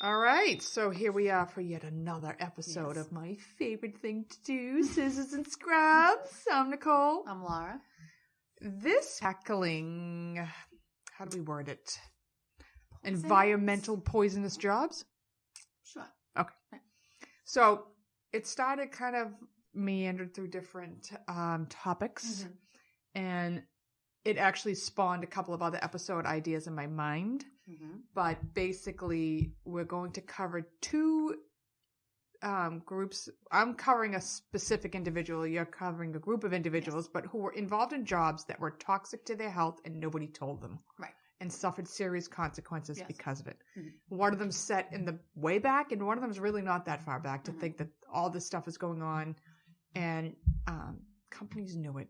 All right, so here we are for yet another episode of my favorite thing to do, Scissors and Scrubs. I'm Nicole. I'm Laura. This tackling, how do we word it? Environmental poisonous jobs? Sure. Okay. So it started kind of meandered through different topics, and it actually spawned a couple of other episode ideas in my mind. But basically, we're going to cover two groups. I'm covering a specific individual. You're covering a group of individuals, but who were involved in jobs that were toxic to their health and nobody told them. Right. And suffered serious consequences because of it. One of them set in the way back, and one of them is really not that far back to think that all this stuff is going on. And companies knew it.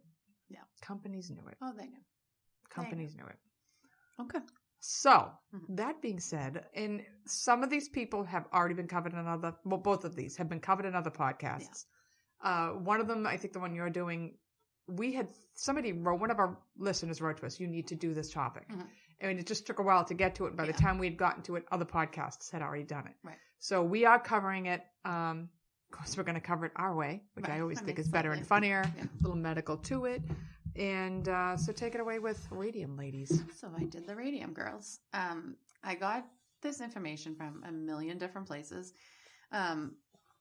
Yeah. Companies knew it. Oh, they knew. Companies knew it. Okay. So, that being said, and some of these people have already been covered in other, well, both of these have been covered in other podcasts. Yeah. One of them, I think the one you're doing, one of our listeners wrote to us, you need to do this topic. I mean, it just took a while to get to it. By the time we had gotten to it, other podcasts had already done it. Right. So we are covering it. Of course, we're going to cover it our way, which I always think is better and funnier. A little medical to it. And so take it away with Radium, ladies. So I did the Radium girls. I got this information from a million different places.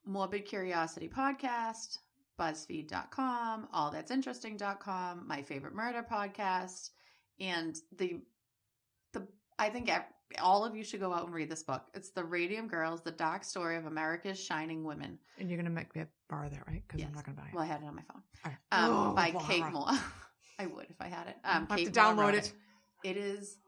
Morbid Curiosity Podcast, BuzzFeed.com, AllThat'sInteresting.com, My Favorite Murder Podcast, and I think all of you should go out and read this book. It's The Radium Girls, The Dark Story of America's Shining Women. And you're going to make me borrow that, right? Because I'm not going to buy it. Well, I had it on my phone. Right. By Kate Moore. I would if I had it. I'll have to download it. It is.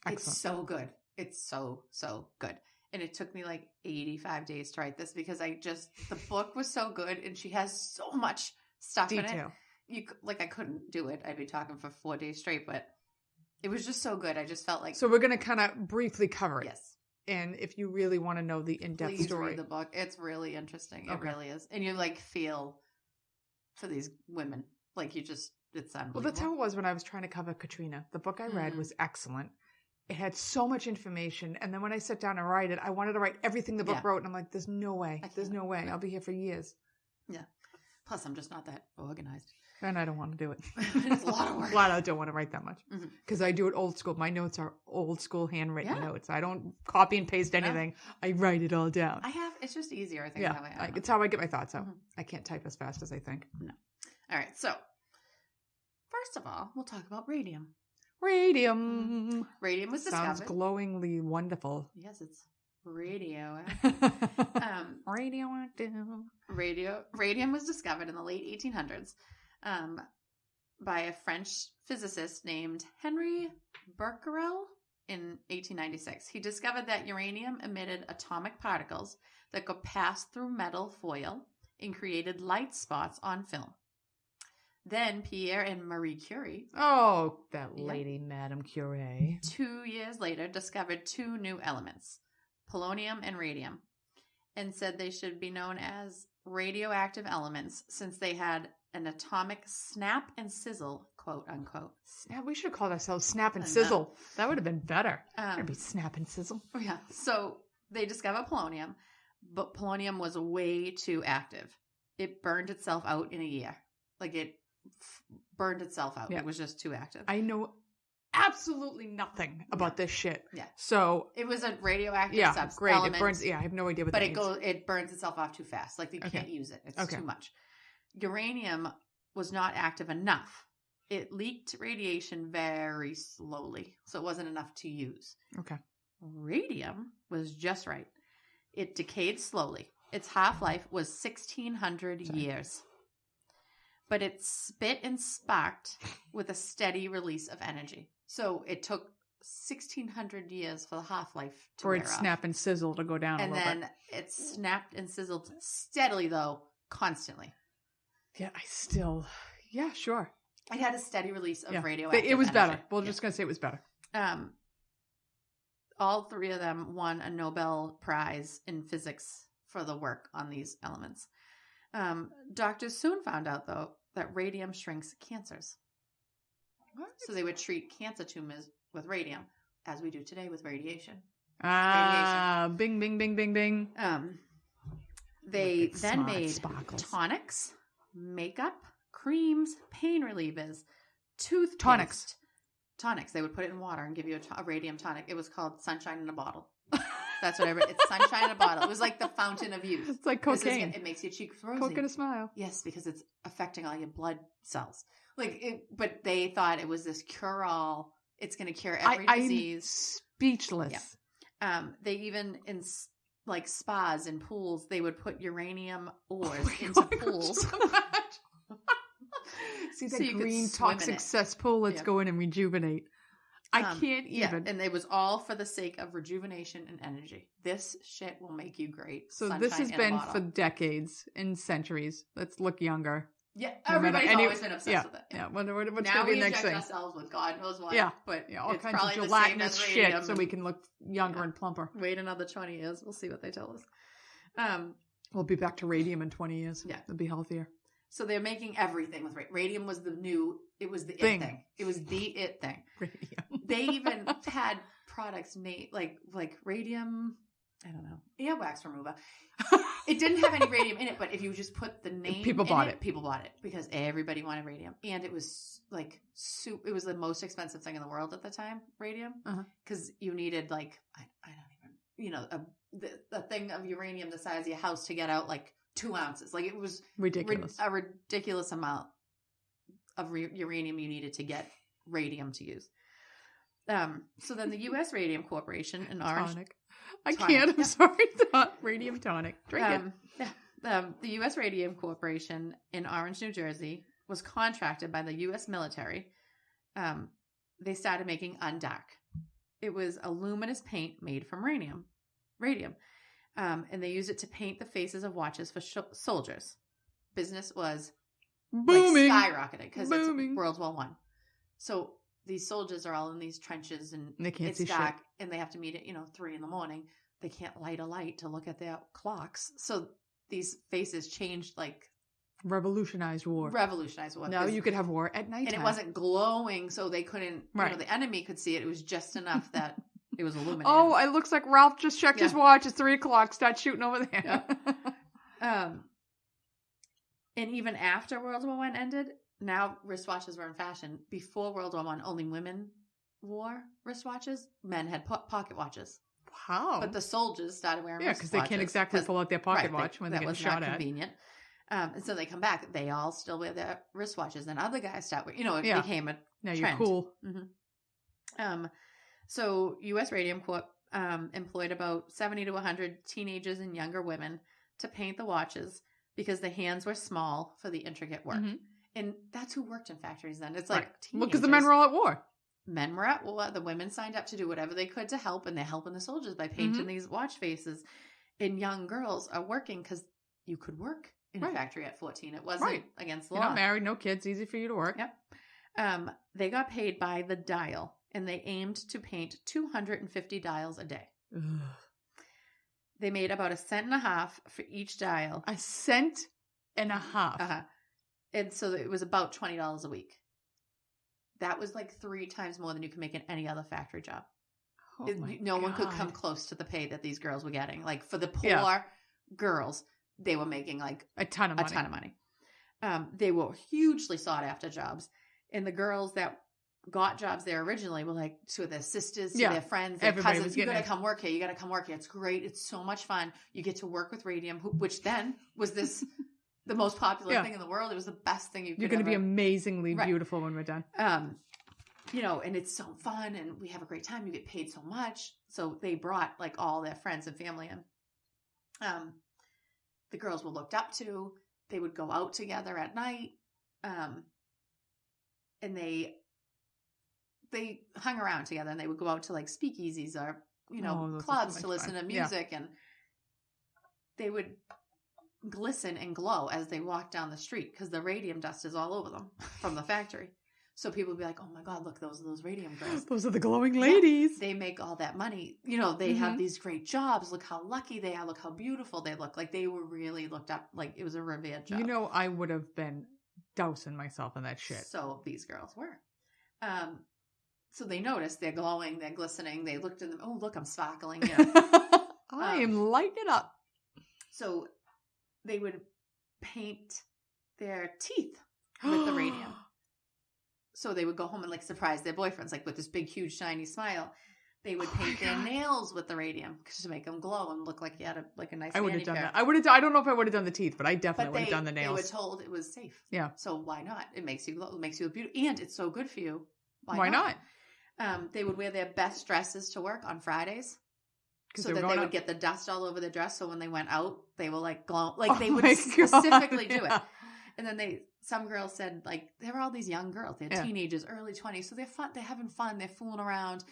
Excellent. It's so good. It's so good. And it took me like 85 days to write this because the book was so good and she has so much stuff Detail. in it. I couldn't do it. I'd be talking for 4 days straight, but it was just so good. I just felt like. So we're going to kind of briefly cover it. Yes. And if you really want to know the in-depth story. Read the book. It's really interesting. It Okay. really is. And you feel for these women. It's unbelievable. Well, that's how it was when I was trying to cover Katrina. The book I read was excellent. It had so much information. And then when I sat down and write it, I wanted to write everything the book wrote. And I'm like, there's no way. There's no way. I'll be here for years. Yeah. Plus, I'm just not that organized. And I don't want to do it. It's a lot of work. I don't want to write that much. Because I do it old school. My notes are old school handwritten notes. I don't copy and paste anything. I write it all down. It's just easier, I think. Yeah. That way. It's how I get my thoughts out. I can't type as fast as I think. No. All right. So, first of all, we'll talk about radium. Radium. Radium was discovered. Sounds glowingly wonderful. Yes, it's radio. Radioactive. Radium was discovered in the late 1800s by a French physicist named Henry Becquerel in 1896. He discovered that uranium emitted atomic particles that could pass through metal foil and created light spots on film. Then Pierre and Marie Curie. Oh, that lady, Madame Curie. 2 years later, discovered two new elements, polonium and radium, and said they should be known as radioactive elements since they had an atomic snap and sizzle, quote unquote. We should have called ourselves Snap and Sizzle. That would have been better. It'd be Snap and Sizzle. Yeah. So they discovered polonium, but polonium was way too active. It burned itself out in a year. It burned itself out. Yeah. It was just too active. I know absolutely nothing about this shit. Yeah. So it was a radioactive substance. Great. Element, it burns. Yeah, I have no idea what that means. But it burns itself off too fast. You can't use it. It's too much. Uranium was not active enough. It leaked radiation very slowly, so it wasn't enough to use. Okay. Radium was just right. It decayed slowly. Its half-life was 1,600 years. But it spit and sparked with a steady release of energy. So it took 1,600 years for the half-life to wear off. For its snap and sizzle to go down a little bit. And then it snapped and sizzled steadily, though, constantly. Yeah, yeah, sure. It had a steady release of radioactive It was energy. better. We're just going to say it was better. All three of them won a Nobel Prize in physics for the work on these elements. Doctors soon found out, though, that radium shrinks cancers. What? So they would treat cancer tumors with radium, as we do today with radiation. Bing, bing, bing, bing, bing. They then smart, made sparkles. tonics, makeup, creams, pain relievers, toothpaste. Tonics. They would put it in water and give you a radium tonic. It was called Sunshine in a Bottle. That's what I read. It's Sunshine in a Bottle. It was like the fountain of youth. It's like cocaine. It makes your cheeks rosy. Coke and a smile. Yes, because it's affecting all your blood cells. But they thought it was this cure-all. It's going to cure every disease. I'm speechless. Yeah. They even in like spas and pools, they would put uranium ores into pools. So see that green toxic cesspool? Let's go in and rejuvenate. I can't even. Yeah, and it was all for the sake of rejuvenation and energy. This shit will make you great. So this has been for decades and centuries. Let's look younger. Yeah, everybody's always been obsessed with it. Yeah, what's going to be the next thing? Now we inject ourselves with God knows what. Yeah, but all kinds of gelatinous shit so we can look younger and plumper. Wait another 20 years. We'll see what they tell us. We'll be back to radium in 20 years. Yeah. It'll be healthier. So they're making everything with radium. Was it was the it thing. It was the it thing. Radium. They even had products made like radium. I don't know. Earwax remover. It didn't have any radium in it, but if you just put the name, people bought it because everybody wanted radium, and it was like it was the most expensive thing in the world at the time. Radium, because you needed like I don't even the thing of uranium the size of your house to get out like 2 ounces. Like it was ridiculous, a ridiculous amount of uranium you needed to get radium to use. So then the U.S. Radium Corporation in Orange. Tonic. I can't. I'm sorry. Radium tonic. Drink it. The U.S. Radium Corporation in Orange, New Jersey, was contracted by the U.S. military. They started making Undark. It was a luminous paint made from radium. And they used it to paint the faces of watches for soldiers. Business was booming, skyrocketed because it's World War I. So these soldiers are all in these trenches and they can't see dark shit. And they have to meet at 3 a.m. They can't light a light to look at their clocks. So these faces changed, like revolutionized war. Now you could have war at night, and it wasn't glowing, so they couldn't. Right. The enemy could see it. It was just enough that it was illuminated. Oh, it looks like Ralph just checked his watch. It's 3:00. Start shooting over there. Yeah. And even after World War I ended, now wristwatches were in fashion. Before World War I, only women wore wristwatches. Men had pocket watches. Wow. But the soldiers started wearing wristwatches. Yeah, because they can't exactly pull out their pocket watch when they get shot at. That was not convenient. And so they come back. They all still wear their wristwatches. And other guys start wearing, it became a now trend. You're cool. Mm-hmm. So U.S. Radium Corp employed about 70 to 100 teenagers and younger women to paint the watches because the hands were small for the intricate work. Mm-hmm. And that's who worked in factories then. It's like teenagers. Well, because the men were all at war. Men were at war. The women signed up to do whatever they could to help, and they're helping the soldiers by painting these watch faces. And young girls are working because you could work in a factory at 14. It wasn't against the law. You're not married, no kids, easy for you to work. Yep. They got paid by the dial, and they aimed to paint 250 dials a day. Ugh. They made about $1.50 for each dial. $1.50. And so it was about $20 a week. That was like 3 times more than you can make in any other factory job. Oh no one could come close to the pay that these girls were getting. Like for the poor girls, they were making like a ton of money. They were hugely sought after jobs. And the girls that got jobs there originally were like to their sisters, to their friends, their cousins. You got to come work here. You got to come work here. It's great. It's so much fun. You get to work with Radium, which then was the most popular thing in the world. It was the best thing you could. You're going to be amazingly beautiful when we're done. And it's so fun, and we have a great time. You get paid so much. So they brought like all their friends and family in. The girls were looked up to. They would go out together at night. And they hung around together, and they would go out to like speakeasies or, clubs to listen to music. And they would glisten and glow as they walked down the street because the radium dust is all over them from the factory. So people would be like, oh my God, look, those are those radium girls. Those are the glowing ladies. Yeah, they make all that money. They have these great jobs. Look how lucky they are. Look how beautiful they look. Like they were really looked up. Like it was a revered job. I would have been dousing myself in that shit. So these girls were. So they noticed they're glowing, they're glistening. They looked at them. Oh, look, I'm sparkling. I am lighting it up. So they would paint their teeth with the radium. So they would go home and like surprise their boyfriends, like with this big, huge, shiny smile. They would paint their nails with the radium to make them glow and look like you had a nice. I would have done that. I don't know if I would have done the teeth, but I definitely would have done the nails. They were told it was safe. Yeah. So why not? It makes you glow. It makes you look beautiful, and it's so good for you. Why not? They would wear their best dresses to work on Fridays, so that they would get the dust all over the dress. So when they went out, they were like glow. Like they would specifically do it. And then some girls said like there were all these young girls. They're teenagers, early 20s, so they're fun. They're having fun. They're fooling around.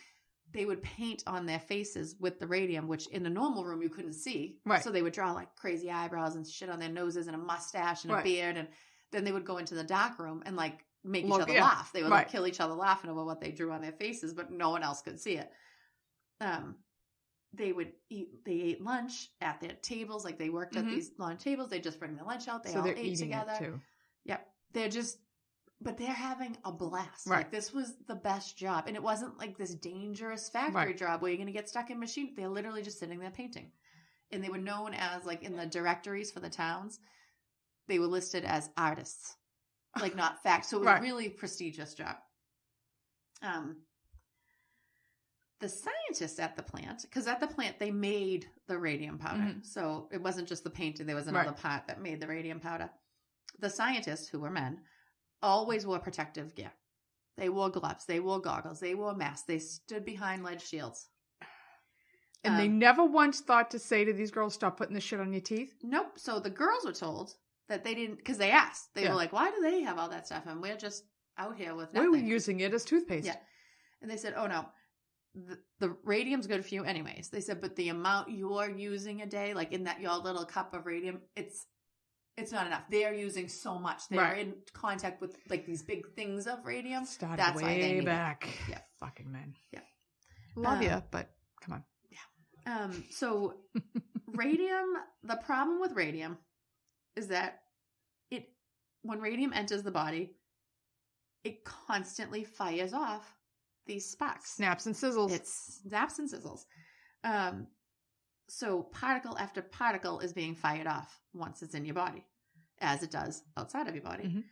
They would paint on their faces with the radium, which in a normal room you couldn't see. Right. So they would draw like crazy eyebrows and shit on their noses and a mustache and a beard. And then they would go into the dark room and like make each other laugh. They would like kill each other laughing over what they drew on their faces, but no one else could see it. They ate lunch at their tables. Like they worked at these long tables. They just bring their lunch out. They all ate together. Too. Yep. But they're having a blast. Right. Like this was the best job. And it wasn't like this dangerous factory job where you're going to get stuck in machine. They're literally just sitting there painting. And they were known as like in the directories for the towns, they were listed as artists, like not fact. So it was a really prestigious job. The scientists at the plant, because at the plant they made the radium powder. So it wasn't just the painting. There was another pot that made the radium powder. The scientists, who were men, always wore protective gear. They wore gloves. They wore goggles. They wore masks. They stood behind lead shields. And they never once thought to say to these girls, stop putting this shit on your teeth? Nope. So the girls were told that they didn't, because they asked. They were like, why do they have all that stuff? And we're just out here with nothing. We were using it as toothpaste. Yeah. And they said, oh no, the radium's good for you anyways. They said, but the amount you're using a day, like in that your little cup of radium, it's not enough. They're using so much. They're in contact with like these big things of radium. That's why they need back. It. Yeah. Fucking men. Yeah. Love you, but come on. Yeah. So radium, the problem with radium is that when radium enters the body, it constantly fires off these sparks. Snaps and sizzles. It snaps and sizzles. So particle after particle is being fired off once it's in your body, as it does outside of your body.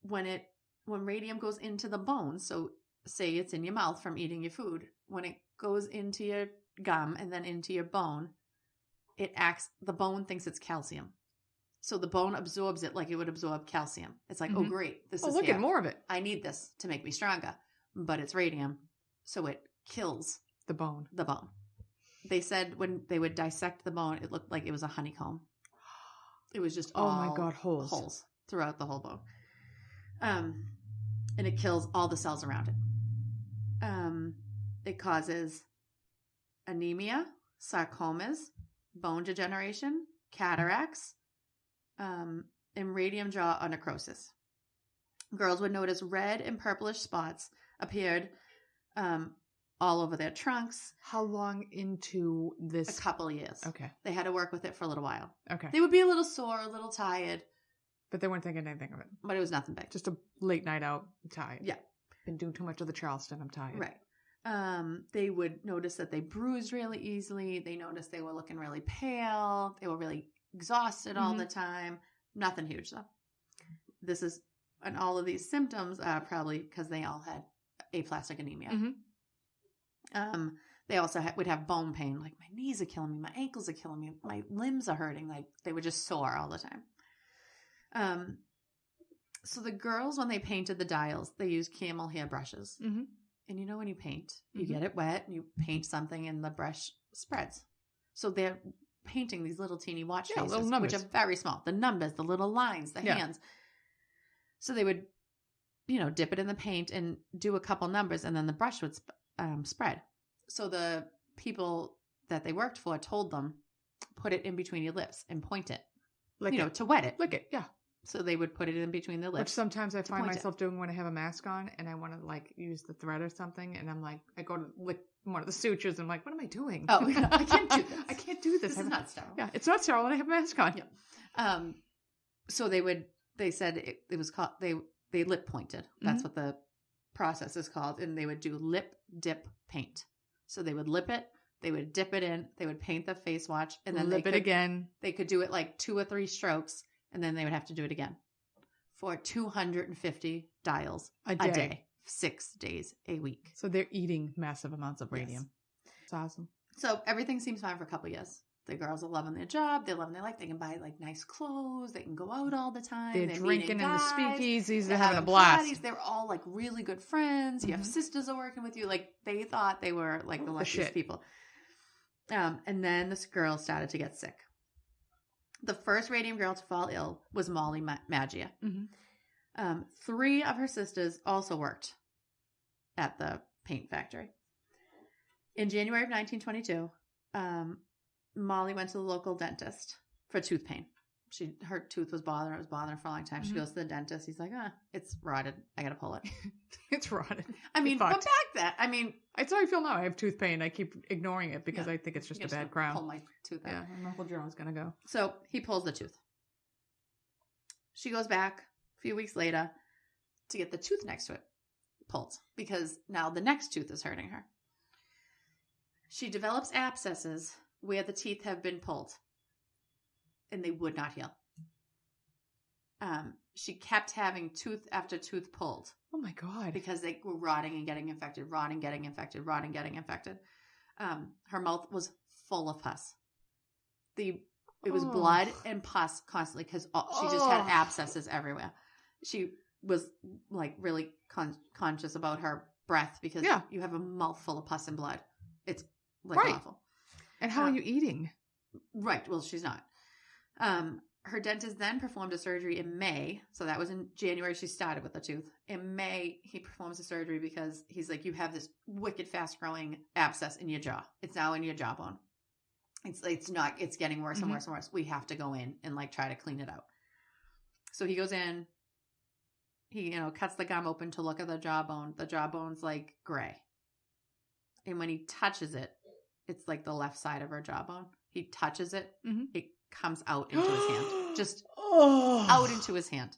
When radium goes into the bone, so say it's in your mouth from eating your food, when it goes into your gum and then into your bone, the bone thinks it's calcium. So the bone absorbs it like it would absorb calcium. It's like, oh great, this is look at more of it. I need this to make me stronger. But it's radium, so it kills the bone. They said when they would dissect the bone, it looked like it was a honeycomb. It was just holes throughout the whole bone. And it kills all the cells around it. It causes anemia, sarcomas, bone degeneration, cataracts, and radium jaw necrosis. Girls would notice red and purplish spots appeared all over their trunks. How long into this? A couple years. Okay. They had to work with it for a little while. Okay. They would be a little sore, a little tired. But they weren't thinking anything of it. But it was nothing big. Just a late night out. I'm tired. Yeah. Been doing too much of the Charleston. I'm tired. Right. They would notice that they bruised really easily. They noticed they were looking really pale. They were really exhausted all the time. Nothing huge though. And all of these symptoms are probably because they all had aplastic anemia. They also would have bone pain. Like, my knees are killing me. My ankles are killing me. My limbs are hurting. Like, they were just sore all the time. So the girls, when they painted the dials, they used camel hair brushes. And you know when you paint, you get it wet, and you paint something, and the brush spreads. So they're painting these little teeny watch faces, which are very small. The numbers, the little lines, the hands. So they would, dip it in the paint and do a couple numbers, and then the brush would spread. So the people that they worked for told them, put it in between your lips and point it, to wet it. Lick it, yeah. So they would put it in between their lips. Which sometimes I find myself doing when I have a mask on and I want to use the thread or something, and I'm like, I go to lick one of the sutures and I'm like, what am I doing? Oh, I can't do this. I can't do this. This is not sterile. Yeah, it's not sterile when I have a mask on. Yeah. So they said it was called, they they lip pointed. That's what the process is called. And they would do lip dip paint. So they would lip it, they would dip it in, they would paint the face watch, and then lip it again. They could do it like 2 or 3 strokes, and then they would have to do it again for 250 dials a day, 6 days a week. So they're eating massive amounts of radium. Yes. It's awesome. So everything seems fine for a couple of years. The girls are loving their job. They're loving their life. They can buy like nice clothes. They can go out all the time. They're drinking in the speakeasies. They're having a blast. Parties. They're all like really good friends. You have sisters are working with you. Like they thought they were like the luckiest people. And then this girl started to get sick. The first radium girl to fall ill was Molly Maggia. 3 of her sisters also worked at the paint factory. In January of 1922, Molly went to the local dentist for tooth pain. Her tooth was bothering her. It was bothering her for a long time. She goes to the dentist. He's like, it's rotted. I got to pull it. It's rotted. I mean, but back then, I mean. It's how I feel now. I have tooth pain. I keep ignoring it because I think it's just a bad crown. Pull my tooth out. Yeah, my Uncle Jerome's going to go. So he pulls the tooth. She goes back a few weeks later to get the tooth next to it pulled because now the next tooth is hurting her. She develops abscesses where the teeth have been pulled, and they would not heal. She kept having tooth after tooth pulled. Oh my God. Because they were rotting and getting infected, rotting, getting infected, rotting, getting infected. Her mouth was full of pus. It was blood and pus constantly because she just had abscesses everywhere. She was like really conscious about her breath because you have a mouthful of pus and blood. It's like awful. And how are you eating? Right. Well, she's not. Her dentist then performed a surgery in May. So that was in January. She started with the tooth. In May, he performs a surgery because he's like, you have this wicked fast growing abscess in your jaw. It's now in your jawbone. It's getting worse and worse and worse. We have to go in and like try to clean it out. So he goes in, he, cuts the gum open to look at the jawbone. The jawbone's like gray. And when he touches it, it's like the left side of her jawbone. He touches it. It comes out into his hand. Just out into his hand.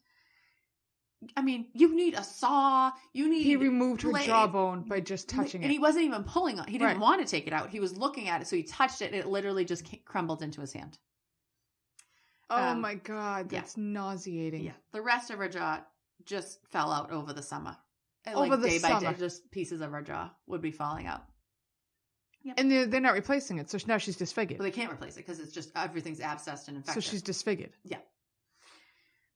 I mean, you need a saw. He removed her jawbone by just touching it. And he wasn't even pulling on it. He didn't want to take it out. He was looking at it. So he touched it and it literally just crumbled into his hand. Oh my God. That's nauseating. Yeah. The rest of her jaw just fell out over the summer. And over the day summer. by day, just pieces of her jaw would be falling out. Yep. And they're not replacing it, so now she's disfigured. Well, they can't replace it because it's just everything's abscessed and infected. So she's disfigured. Yeah.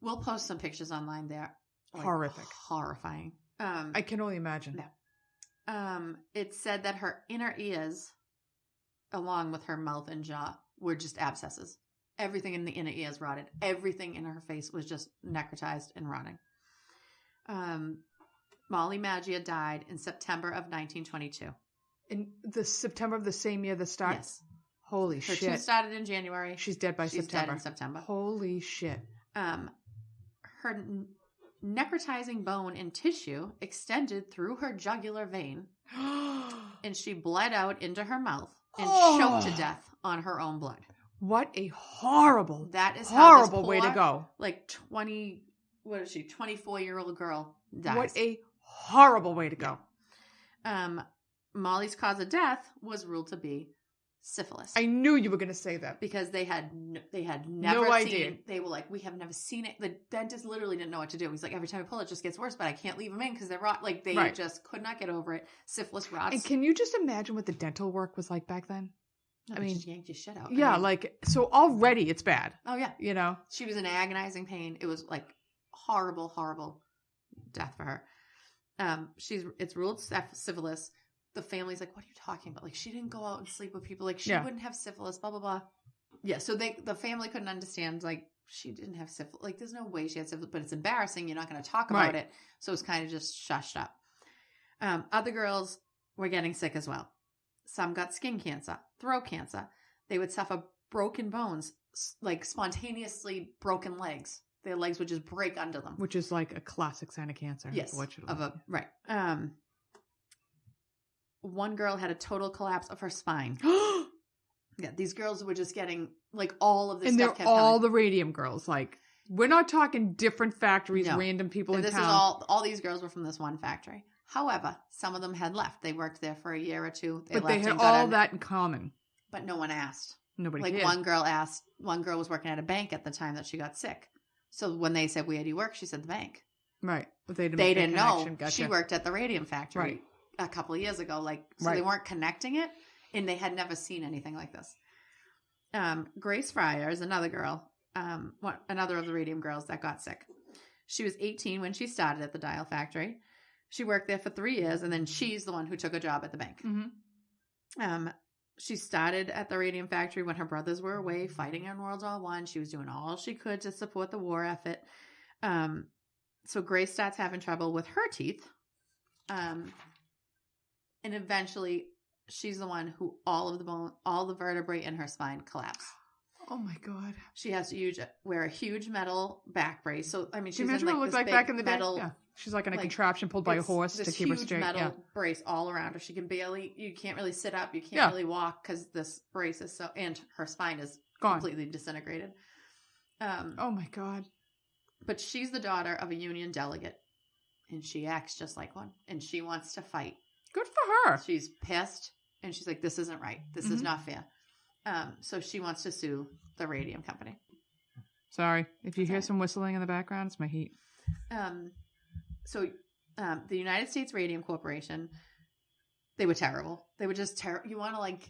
We'll post some pictures online there. Horrific. Horrifying. I can only imagine. Yeah. It said that her inner ears, along with her mouth and jaw, were just abscesses. Everything in the inner ears rotted. Everything in her face was just necrotized and rotting. Molly Maggia died in September of 1922. In the September of the same year the start? Yes. Holy shit. Her tooth started in January. She's dead by September. She's dead in September. Holy shit. Her necrotizing bone and tissue extended through her jugular vein, and she bled out into her mouth and choked to death on her own blood. What a horrible, that is horrible way to go. Like 24-year-old girl dies. What a horrible way to go. Molly's cause of death was ruled to be syphilis. I knew you were going to say that because they had never no idea. They were like, we have never seen it. The dentist literally didn't know what to do. He's like, every time I pull it just gets worse, but I can't leave them in because they're rot. Like they just could not get over it. Syphilis rots. And can you just imagine what the dental work was like back then? No, I mean, just yanked your shit out. Yeah, so already it's bad. Oh yeah, she was in agonizing pain. It was like horrible, horrible death for her. It's ruled syphilis. The family's like, what are you talking about? Like, she didn't go out and sleep with people. Like, she wouldn't have syphilis, blah, blah, blah. Yeah, so the family couldn't understand, like, she didn't have syphilis. Like, there's no way she had syphilis, but it's embarrassing. You're not going to talk about it. So it's kind of just shushed up. Other girls were getting sick as well. Some got skin cancer, throat cancer. They would suffer broken bones, like spontaneously broken legs. Their legs would just break under them. Which is like a classic sign of cancer. Yes. Right. One girl had a total collapse of her spine. Yeah, these girls were just getting like all of this stuff kept all coming. the radium girls, like We're not talking different factories, No. random people And in this town. is all these girls were from this one factory. However, some of them had left. They worked there for a year or two. But they left had and got all an- that in common. But no one asked. Nobody Like cared. one girl was working at a bank at the time that she got sick. So when they said, where do you work? She said the bank. Right. But they Didn't know connection. Gotcha. she worked at the Radium factory Right. a couple of years ago. So Right. they weren't connecting it, and they had never seen anything like this. Grace Fryer is another girl, another of the Radium girls that got sick. She was 18 when she started at the Dial factory. She worked there for 3 years, and then she's the one who took a job at the bank. Mm-hmm. She started at the Radium factory when her brothers were away fighting in World War I. She was doing all she could to support the war effort. So Grace starts having trouble with her teeth. And eventually she's the one who all the vertebrae in her spine collapse. Oh my God. She has to wear a huge metal back brace. So, I mean, she's in what it like looked this like big back in the metal, day? Yeah. She's like in a like, contraption pulled by a horse to keep her straight. This huge metal Yeah. brace all around her. You can't really sit up. You can't really walk because this brace is and her spine is Gone. completely disintegrated. Oh my God. But she's the daughter of a union delegate, and she acts just like one, and she wants to fight. Good for her. She's pissed, and she's like, this isn't right. This is not fair. So she wants to sue the Radium company. Sorry. If you hear some whistling in the background, it's my heat. So the United States Radium Corporation, they were terrible. They were just terrible. You want to like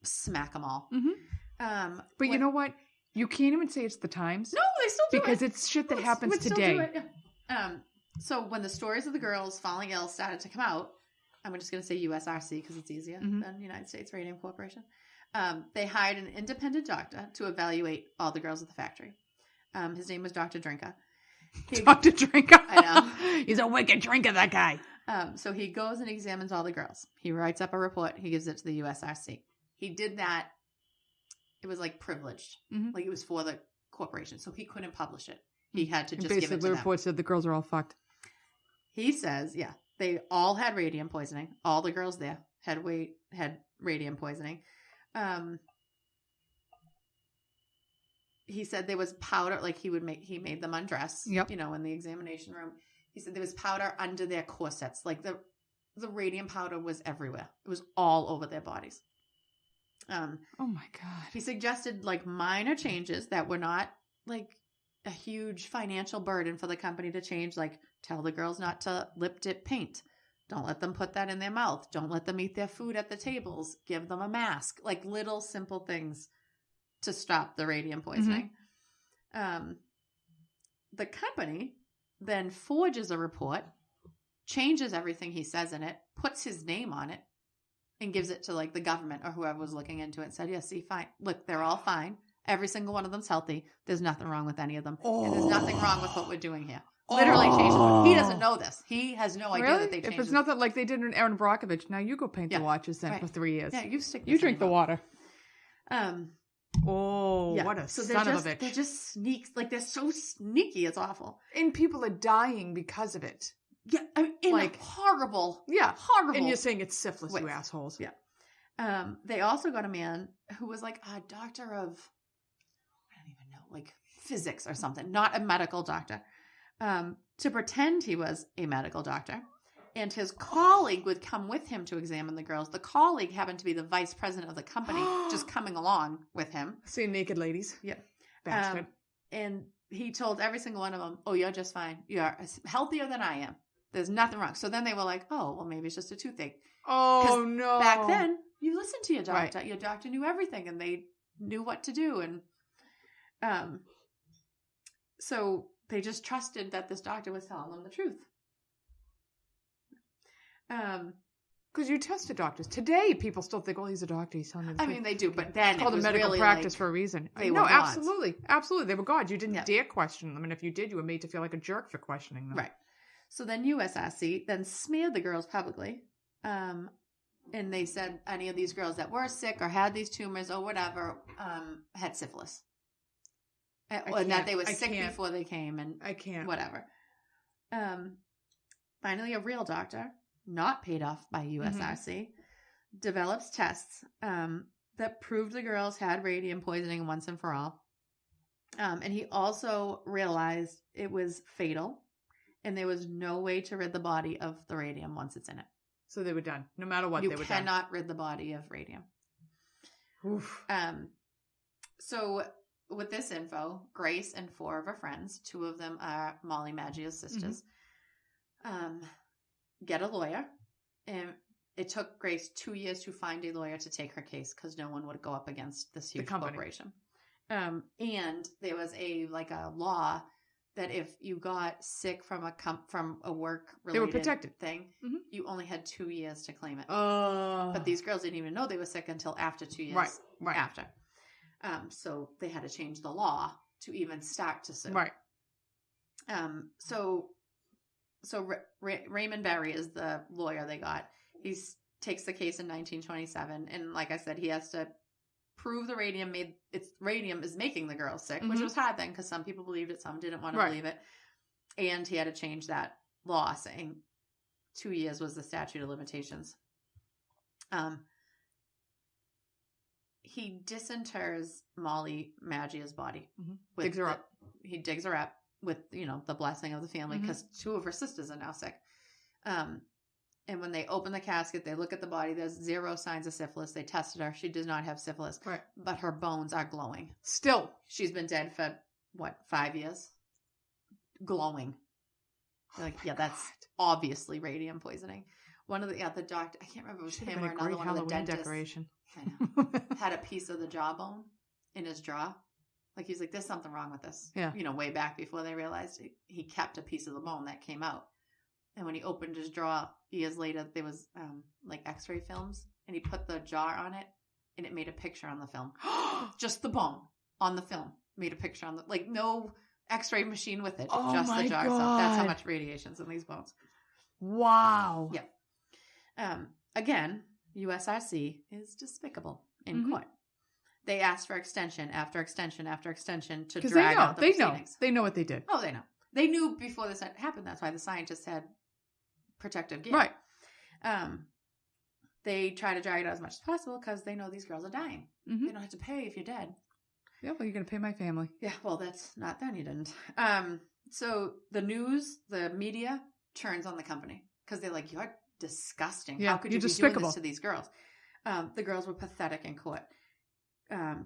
smack them all. Mm-hmm. But you know what? You can't even say it's the times. No, they still do it. Because it's shit that happens today. Still do it, yeah. So when the stories of the girls falling ill started to come out, I'm just going to say USRC because it's easier than United States Radium Corporation. They hired an independent doctor to evaluate all the girls at the factory. His name was Dr. Drinker. Dr. Drinker. I know. He's a wicked drinker, that guy. So he goes and examines all the girls. He writes up a report. He gives it to the USRC. He did that. It was like privileged. Mm-hmm. Like it was for the corporation. So he couldn't publish it. He had to just basically, give it to the them. report said the girls are all fucked. He says, yeah, they all had radium poisoning. All the girls there had radium poisoning. He said there was powder, like he made them undress, in the examination room. He said there was powder under their corsets. Like the radium powder was everywhere. It was all over their bodies. Oh my God. He suggested like minor changes that were not like a huge financial burden for the company to change. Like tell the girls not to lip dip paint. Don't let them put that in their mouth. Don't let them eat their food at the tables. Give them a mask. Like little simple things to stop the radium poisoning. Mm-hmm. The company then forges a report, changes everything he says in it, puts his name on it, and gives it to like the government or whoever was looking into it and said, yeah, see, fine. Look, they're all fine. Every single one of them's healthy. There's nothing wrong with any of them. And there's nothing wrong with what we're doing here. Literally changed it. He doesn't know this. He has no idea that they changed it. If it's nothing like they did in Aaron Brockovich, now you go paint the watches then for 3 years. Yeah, you drink the water. What a son of a bitch. They're just sneaks. Like, they're so sneaky. It's awful. And people are dying because of it. Yeah, I mean, like horrible. Yeah, horrible. And you're saying it's syphilis, you assholes. Yeah. They also got a man who was like a doctor of, I don't even know, like physics or something, not a medical doctor, to pretend he was a medical doctor. And his colleague would come with him to examine the girls. The colleague happened to be the vice president of the company, just coming along with him. Seeing naked ladies. Yeah. Bastard. And he told every single one of them, oh, you're just fine. You're healthier than I am. There's nothing wrong. So then they were like, oh, well, maybe it's just a toothache. Oh, no. Back then, you listened to your doctor. Right. Your doctor knew everything, and they knew what to do. And so they just trusted that this doctor was telling them the truth. Because you tested doctors. Today, people still think, well, he's a doctor. He's telling me the truth. I mean, they do, but then it's called a medical practice for a reason. No, absolutely. Absolutely. They were gods. You didn't dare question them. And if you did, you were made to feel like a jerk for questioning them. Right. So then USRC then smeared the girls publicly. And they said any of these girls that were sick or had these tumors or whatever had syphilis. And that they were sick before they came and whatever. Finally, a real doctor, not paid off by USRC, develops tests that proved the girls had radium poisoning once and for all. And he also realized it was fatal and there was no way to rid the body of the radium once it's in it. So they were done. No matter what, they were done. You cannot rid the body of radium. Oof. So with this info, Grace and 4 of her friends, 2 of them are Molly Maggia's sisters, get a lawyer. And it took Grace 2 years to find a lawyer to take her case because no one would go up against this huge corporation. And there was a law that if you got sick from a work related they were protected thing, you only had 2 years to claim it. But these girls didn't even know they were sick until after 2 years. Right. After. So they had to change the law to even start to sue. Right. So Raymond Berry is the lawyer they got. He takes the case in 1927, and like I said, he has to prove the radium is making the girls sick, which was hard then because some people believed it, some didn't want to believe it, and he had to change that law saying 2 years was the statute of limitations. He disinters Molly Maggia's body. Digs her up. He digs her up with, the blessing of the family because 2 of her sisters are now sick. And when they open the casket, they look at the body. There's 0 signs of syphilis. They tested her. She does not have syphilis. Right. But her bones are glowing. Still. She's been dead for, 5 years? Glowing. That's obviously radium poisoning. One of the doctor, I can't remember if it was him or another one of the dentists. Decoration. I know. Had a piece of the jawbone in his jaw. He's like, there's something wrong with this. Yeah. Way back before they realized he kept a piece of the bone that came out. And when he opened his jaw years later, there was x-ray films, and he put the jar on it, and it made a picture on the film. Just the bone on the film made a picture on the, no x-ray machine with it. Oh just my the jar. God. So that's how much radiation's in these bones. Wow. Yeah. Again, USRC is despicable in court. They asked for extension after extension after extension to drag out the proceedings. They know what they did. Oh, they know. They knew before this happened. That's why the scientists had protective gear. Right. They try to drag it out as much as possible because they know these girls are dying. They don't have to pay if you're dead. Yeah, well, you're going to pay my family. Yeah, well, that's not them. You didn't. So the media turns on the company because they're like, you're disgusting. Yeah, how could you be doing this to these girls? The girls were pathetic in court.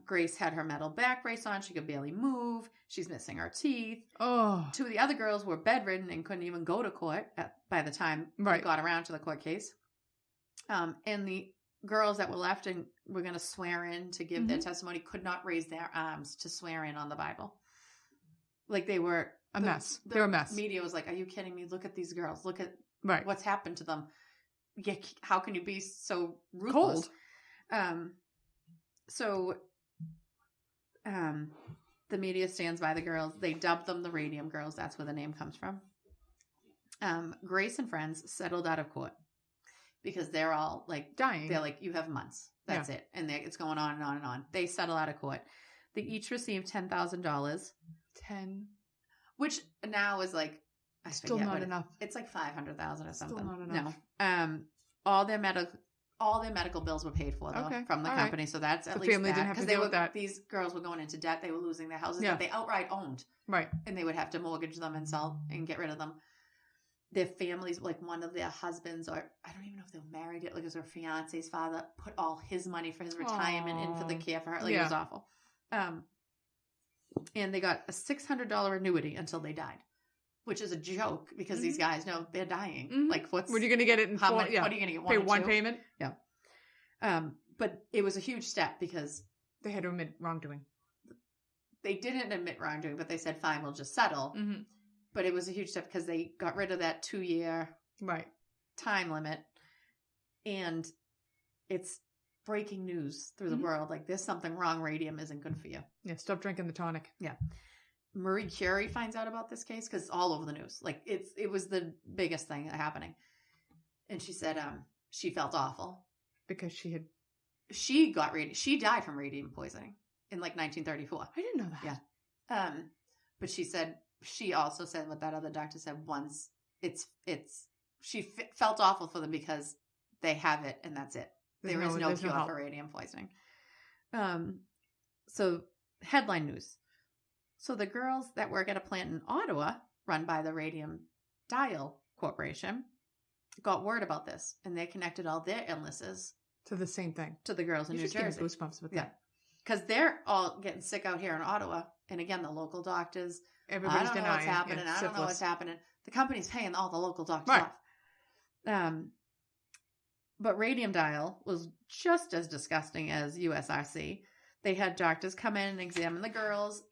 Grace had her metal back brace on. She could barely move. She's missing her teeth. Oh. 2 of the other girls were bedridden and couldn't even go to court by the time they got around to the court case. And the girls that were left and were going to swear in to give their testimony could not raise their arms to swear in on the Bible. They were a mess. They were a mess. Media was like, are you kidding me? Look at these girls. Look at what's happened to them. Yeah, how can you be so ruthless? Cold. So the media stands by the girls. They dub them the Radium Girls. That's where the name comes from. Grace and friends settled out of court because they're all dying. They're like, you have months. That's it. And it's going on and on and on. They settle out of court. They each received $10,000. Which now is still not enough. It's $500,000 or something. Still not enough. No. All their medical bills were paid for though from the company, so that's at least family didn't have to deal with that. These girls were going into debt; they were losing their houses that they outright owned, right? And they would have to mortgage them and sell and get rid of them. Their families, one of their husbands, or I don't even know if they were married yet, it was her fiance's father, put all his money for his retirement in for the care for her. It was awful. And they got a $600 annuity until they died. Which is a joke because these guys know they're dying. What are you going to get it in? What are you going to get? Pay one payment? Yeah. But it was a huge step because they had to admit wrongdoing. They didn't admit wrongdoing, but they said, "Fine, we'll just settle." But it was a huge step because they got rid of that 2-year time limit, and it's breaking news through the world. There's something wrong. Radium isn't good for you. Yeah, stop drinking the tonic. Yeah. Marie Curie finds out about this case because it's all over the news. It was the biggest thing happening. And she said she felt awful. Because she died from radium poisoning in 1934. I didn't know that. Yeah. But she also said what that other doctor said once she felt awful for them because they have it and that's it. There is no cure for radium poisoning. So headline news. So the girls that work at a plant in Ottawa, run by the Radium Dial Corporation, got word about this, and they connected all their illnesses to the same thing. To the girls in New Jersey. Give me goosebumps with that. Because they're all getting sick out here in Ottawa. And again, the local doctors, everybody's denying. I don't know what's happening. I don't know what's happening. The company's paying all the local doctors off. But Radium Dial was just as disgusting as USRC. They had doctors come in and examine the girls.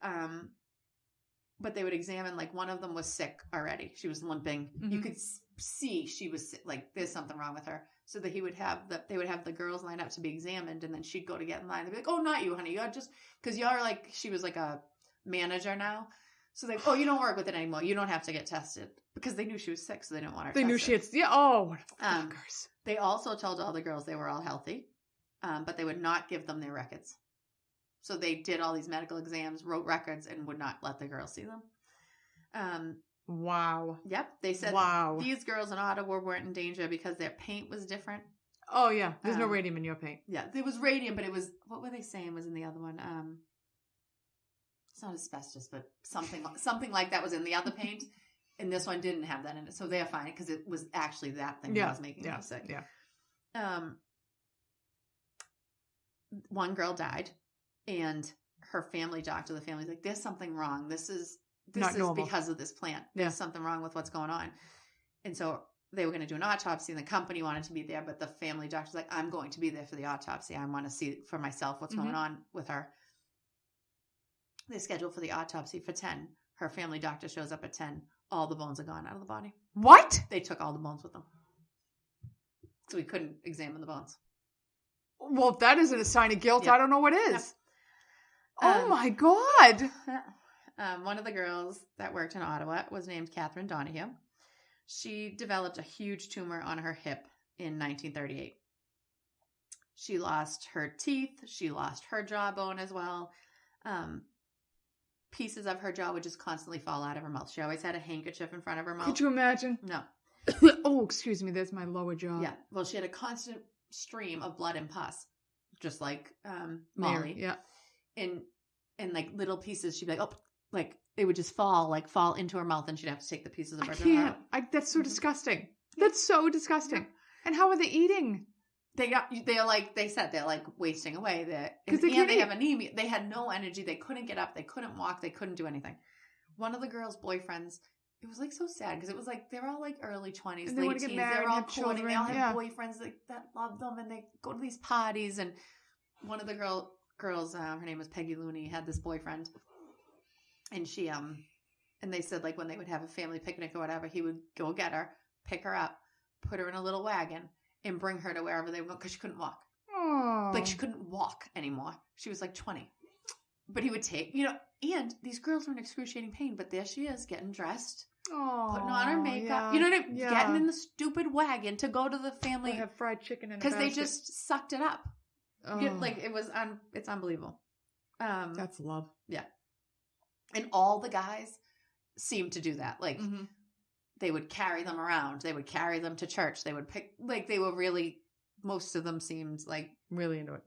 But they would examine, like, one of them was sick already. She was limping. Mm-hmm. You could see she was sick. Like, there's something wrong with her. So that they would have the girls lined up to be examined, and then she'd go to get in line. They'd be like, "Oh, not you, honey. You're just because you're like." She was like a manager now, so they, "Oh, you don't work with it anymore. You don't have to get tested," because they knew she was sick, so they didn't want her. They knew she had what fuckers. They also told all the girls they were all healthy, but they would not give them their records. So they did all these medical exams, wrote records, and would not let the girls see them. Wow. Yep. They said these girls in Ottawa weren't in danger because their paint was different. Oh, yeah. There's no radium in your paint. Yeah. There was radium, but it was, what were they saying was in the other one? It's not asbestos, but something like that was in the other paint. And this one didn't have that in it. So they're fine because it was actually that thing that was making them sick. Yeah. One girl died, and her family doctor, the family's like, "There's something wrong. This is because of this plant. There's something wrong with what's going on." And so they were going to do an autopsy, and the company wanted to be there, but the family doctor's like, "I'm going to be there for the autopsy. I want to see for myself what's going on with her." They scheduled for the autopsy for 10. Her family doctor shows up at 10. All the bones are gone out of the body. What? They took all the bones with them. So we couldn't examine the bones. Well, if that isn't a sign of guilt, I don't know what is. Yep. Oh my God. One of the girls that worked in Ottawa was named Catherine Donahue. She developed a huge tumor on her hip in 1938. She lost her teeth. She lost her jawbone as well. Pieces of her jaw would just constantly fall out of her mouth. She always had a handkerchief in front of her mouth. Could you imagine? No. Oh, excuse me. There's my lower jaw. Yeah. Well, she had a constant stream of blood and pus, just like Molly. Yeah. And like little pieces, she'd be like, "Oh," like it would just fall into her mouth, and she'd have to take the pieces of her jaw out. That's so disgusting. That's so disgusting. Yeah. And how are they eating? They're like wasting away. They have anemia. They had no energy. They couldn't get up. They couldn't walk. They couldn't do anything. One of the girls' boyfriends, it was like so sad because it was like they're all like early 20s, and they late teens. They're all courting. They all have boyfriends that love them, and they go to these parties. And one of the girls, her name was Peggy Looney, had this boyfriend, and she and they said like when they would have a family picnic or whatever, he would go get her, pick her up, put her in a little wagon, and bring her to wherever they went because she couldn't walk. Oh. Like she couldn't walk anymore. She was like 20. But he would take, and these girls were in excruciating pain, but there she is getting dressed, putting on her makeup, getting in the stupid wagon to go to the family. They have fried chicken in a because they just sucked it up. Oh. It's unbelievable. That's love. Yeah. And all the guys seemed to do that. Like, they would carry them around. They would carry them to church. They would pick, like, they were really, most of them seemed like really into it,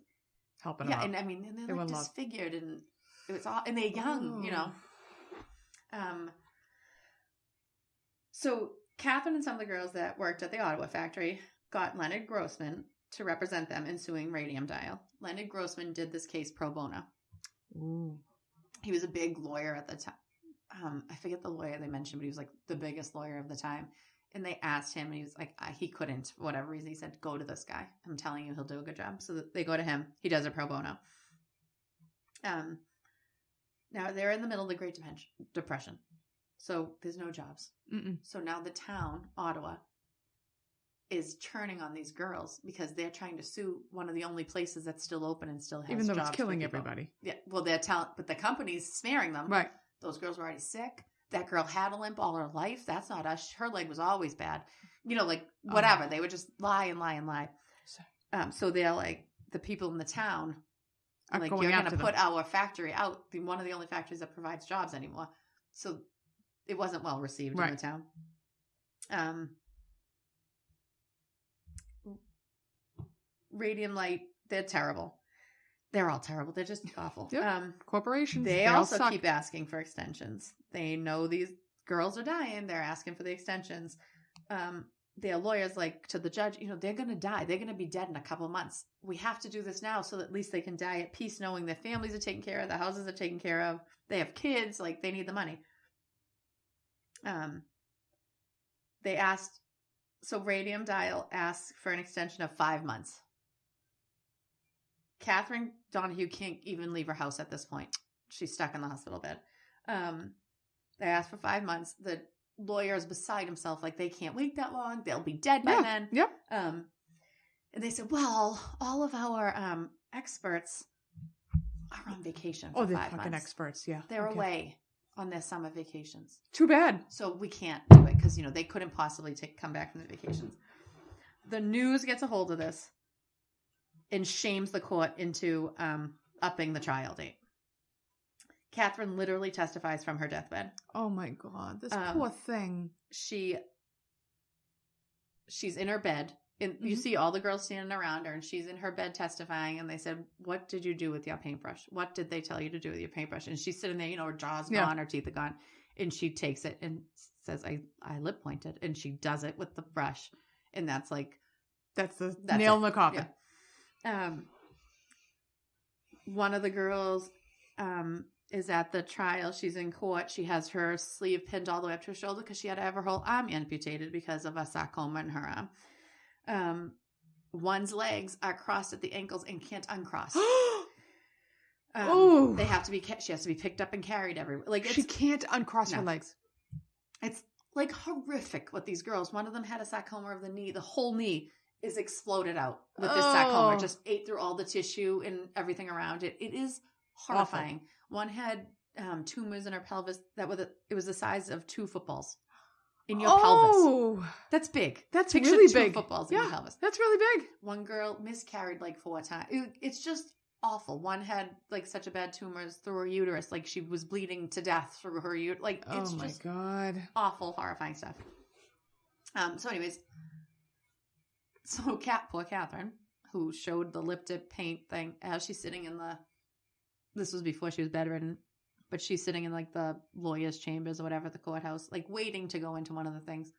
helping them out. And I mean, and they're like disfigured, and it was all, and they're young, So Catherine and some of the girls that worked at the Ottawa factory got Leonard Grossman to represent them in suing Radium Dial. Leonard Grossman did this case pro bono. Ooh. He was a big lawyer at the time. I forget the lawyer they mentioned, but he was like the biggest lawyer of the time. And they asked him, and he was like, he couldn't, for whatever reason. He said, "Go to this guy. I'm telling you, he'll do a good job." So they go to him. He does a pro bono. Now they're in the middle of the Great Depression. So there's no jobs. Mm-mm. So now the town, Ottawa, is churning on these girls because they're trying to sue one of the only places that's still open and still has jobs. Even though it's killing everybody. Yeah. Well, but the company's sparing them. Right. Those girls were already sick. That girl had a limp all her life. That's not us. Her leg was always bad. Like whatever. They would just lie and lie and lie. So they're like, the people in the town are like, "You're going to put our factory out." One of the only factories that provides jobs anymore. So it wasn't well received in the town. Radium Light, they're terrible. They're all terrible. They're just awful. Yep. Corporations. They all also suck. keep asking for extensions. They know these girls are dying. They're asking for the extensions. Their lawyers, like, to the judge, they're going to die. They're going to be dead in a couple of months. We have to do this now so that at least they can die at peace knowing their families are taken care of, their houses are taken care of, they have kids, like, they need the money. They asked, so Radium Dial asked for an extension of 5 months. Catherine Donahue can't even leave her house at this point. She's stuck in the hospital bed. They asked for 5 months. The lawyer is beside himself, like, they can't wait that long. They'll be dead by then. Yep. And they said, well, all of our experts are on vacation for 5 months. They're fucking experts, yeah. They're away on their summer vacations. Too bad. So we can't do it because, they couldn't possibly come back from the vacations. The news gets a hold of this and shames the court into upping the trial date. Catherine literally testifies from her deathbed. Oh my God, this poor thing. She's in her bed. And you see all the girls standing around her, and she's in her bed testifying. And they said, "What did you do with your paintbrush? What did they tell you to do with your paintbrush?" And she's sitting there, her jaw's gone, her teeth are gone, and she takes it and says, "I lip pointed," and she does it with the brush, and that's the nail in the coffin. Yeah. One of the girls is at the trial. She's in court. She has her sleeve pinned all the way up to her shoulder because she had to have her whole arm amputated because of a sarcoma in her arm. One's legs are crossed at the ankles and can't uncross. They have to be. She has to be picked up and carried everywhere. Like, she can't uncross her legs. It's like horrific with these girls. One of them had a sarcoma of the knee. The whole knee is exploded out with this sarcoma. It just ate through all the tissue and everything around it. It is horrifying. Awful. One had tumors in her pelvis it was the size of 2 footballs. In your pelvis. That's big. That's Picture really 2 big. Footballs in your pelvis. That's really big. One girl miscarried like 4 times. It's just awful. One had like such a bad tumors through her uterus, like she was bleeding to death through her uterus. Like, it's just God, awful, horrifying stuff. So, anyways, poor Catherine, who showed the lip dip paint thing as she's sitting in this was before she was bedridden. But she's sitting in like the lawyer's chambers or whatever, the courthouse, like waiting to go into one of the things.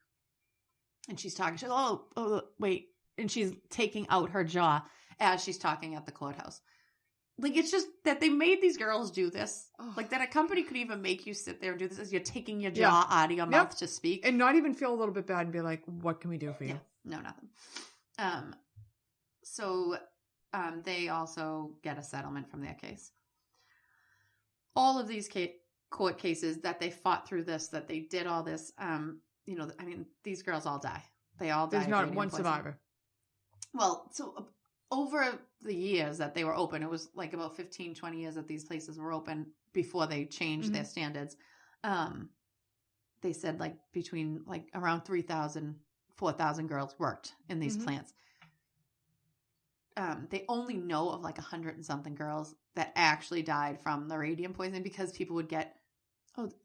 And she's talking. She's like, oh, wait. And she's taking out her jaw as she's talking at the courthouse. Like, it's just that they made these girls do this. Oh. Like, that a company could even make you sit there and do this as you're taking your jaw out of your mouth to speak. And not even feel a little bit bad and be like, what can we do for you? Yeah. No, nothing. So they also get a settlement from their case. All of these court cases that they fought through this, that they did all this, these girls all die. They all die. There's not one survivor. Well, so over the years that they were open, it was like about 15, 20 years that these places were open before they changed their standards. They said like between like around 3,000, 4,000 girls worked in these plants. They only know of like 100 and something girls that actually died from the radium poisoning because people would get,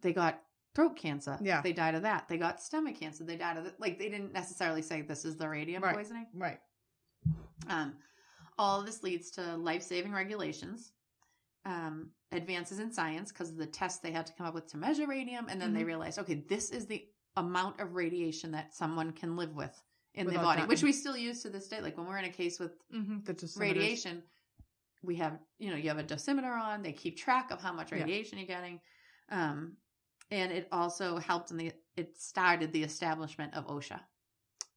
they got throat cancer. Yeah. They died of that. They got stomach cancer. They died of it. Like, they didn't necessarily say this is the radium poisoning. Right. All of this leads to life-saving regulations, advances in science because of the tests they had to come up with to measure radium. And then they realized, okay, this is the amount of radiation that someone can live with in their body, which we still use to this day. Like, when we're in a case with radiation, we have, you have a dosimeter on. They keep track of how much radiation you're getting. And it also helped it started the establishment of OSHA.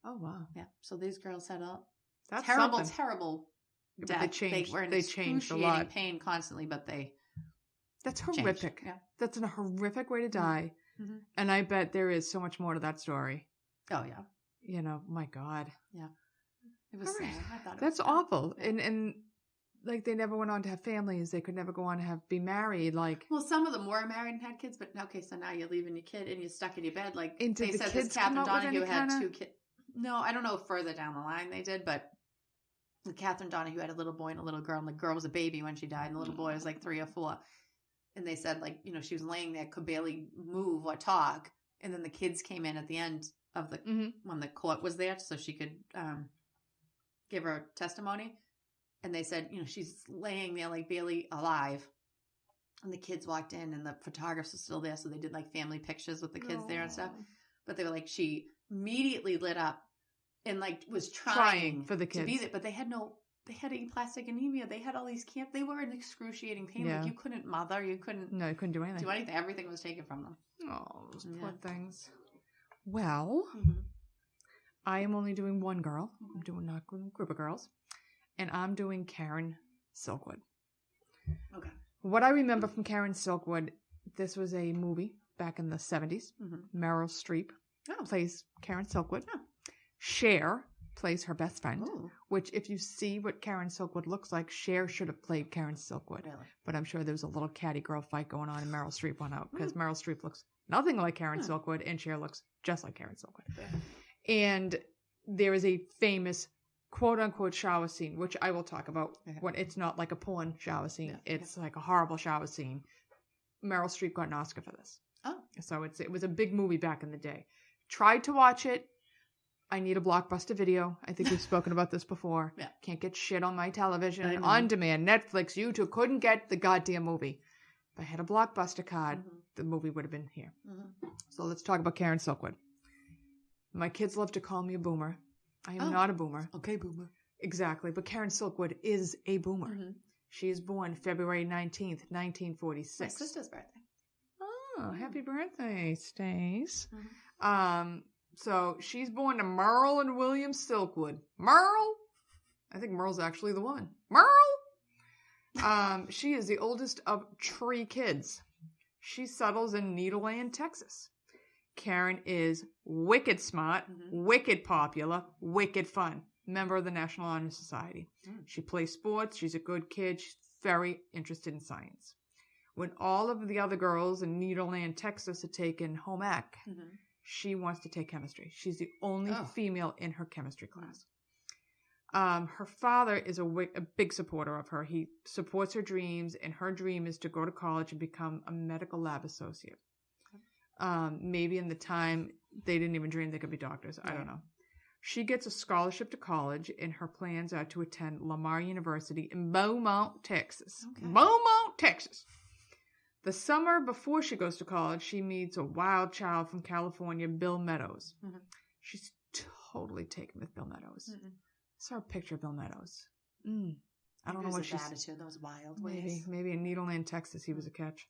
Oh, wow. Yeah. So these girls had That's terrible death. They were in excruciating pain constantly, but that's horrific. Yeah. That's a horrific way to die. Mm-hmm. And I bet there is so much more to that story. Oh, yeah. My God. Yeah. It was sad. I thought that's awful. Yeah. And like, they never went on to have families. They could never go on to be married. Like, well, some of them were married and had kids, but okay, so now you're leaving your kid and you're stuck in your bed. Like, they said this Catherine Donahue had 2 kids. No, I don't know if further down the line they did, but Catherine Donahue had a little boy and a little girl, and the girl was a baby when she died, and the little boy was like 3 or 4. And they said, like, she was laying there, could barely move or talk. And then the kids came in at the end of when the court was there so she could give her testimony. And they said, she's laying there like barely alive. And the kids walked in and the photographers were still there. So they did like family pictures with the kids there and stuff. But they were like, she immediately lit up and like was trying for the kids to be there. But they had aplastic anemia. They had all these they were in excruciating pain. Yeah. Like you couldn't mother. You couldn't. No, you couldn't do anything. Everything was taken from them. Oh, those poor things. Well, Mm-hmm. I am only doing one girl. I'm doing a group of girls. And I'm doing Karen Silkwood. Okay. What I remember from Karen Silkwood, this was a movie back in the 70s. Mm-hmm. Meryl Streep plays Karen Silkwood. Oh. Cher plays her best friend, Ooh. which if you see what Karen Silkwood looks like, Cher should have played Karen Silkwood. Really? But I'm sure there was a little catty girl fight going on and Meryl Streep went out because Meryl Streep looks nothing like Karen Silkwood and Cher looks just like Karen Silkwood. Yeah. And there is a famous quote-unquote shower scene, which I will talk about when it's not like a porn shower scene. Yeah. It's like a horrible shower scene. Meryl Streep got an Oscar for this. Oh. So it was a big movie back in the day. Tried to watch it. I need a Blockbuster video. I think we've spoken about this before. Yeah. Can't get shit on my television. On demand, Netflix, YouTube. Couldn't get the goddamn movie. If I had a Blockbuster card, the movie would have been here. Mm-hmm. So let's talk about Karen Silkwood. My kids love to call me a boomer. I am not a boomer. Okay, boomer. Exactly. But Karen Silkwood is a boomer. Mm-hmm. She is born February 19th, 1946. My sister's birthday. Oh, happy birthday, Stace. Mm-hmm. So she's born to Merle and William Silkwood. Merle? I think Merle's actually the woman. Merle? She is the oldest of 3 kids. She settles in Needleland, Texas. Karen is wicked smart, wicked popular, wicked fun. Member of the National Honor Society. She plays sports. She's a good kid. She's very interested in science. When all of the other girls in Needleland, Texas are taking home ec, she wants to take chemistry. She's the only female in her chemistry class. Her father is a big supporter of her. He supports her dreams, and her dream is to go to college and become a medical lab associate. Maybe in the time they didn't even dream they could be doctors. I don't know. She gets a scholarship to college, and her plans are to attend Lamar University in Beaumont, Texas. Okay. Beaumont, Texas. The summer before she goes to college, she meets a wild child from California, Bill Meadows. She's totally taken with Bill Meadows. I saw a picture of Bill Meadows. I don't know what she's... attitude, those wild ways. Maybe in Needleland, Texas, he was a catch.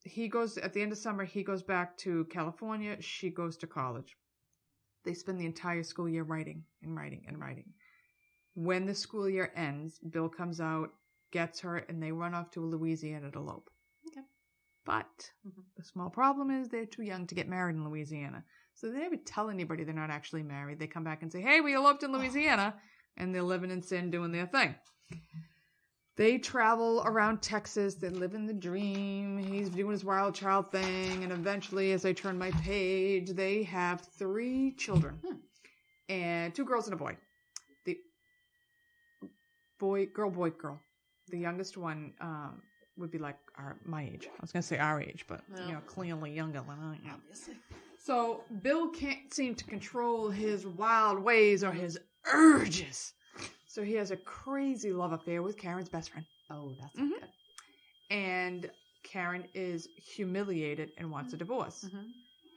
He goes, at the end of summer, he goes back to California. She goes to college. They spend the entire school year writing and writing and writing. When the school year ends, Bill comes out, gets her, and they run off to Louisiana to elope. Okay. But the small problem is they're too young to get married in Louisiana. So they never tell anybody they're not actually married. They come back and say, hey, we eloped in Louisiana. And they're living in sin, doing their thing. They travel around Texas. They live in the dream. He's doing his wild child thing. And eventually, as I turn my page, they have 3 children. And 2 girls and a boy. The boy. The youngest one would be like my age. I was going to say our age, but clearly younger than I am. Obviously. So Bill can't seem to control his wild ways or his urges. So he has a crazy love affair with Karen's best friend. Oh, that's not good. And Karen is humiliated and wants a divorce.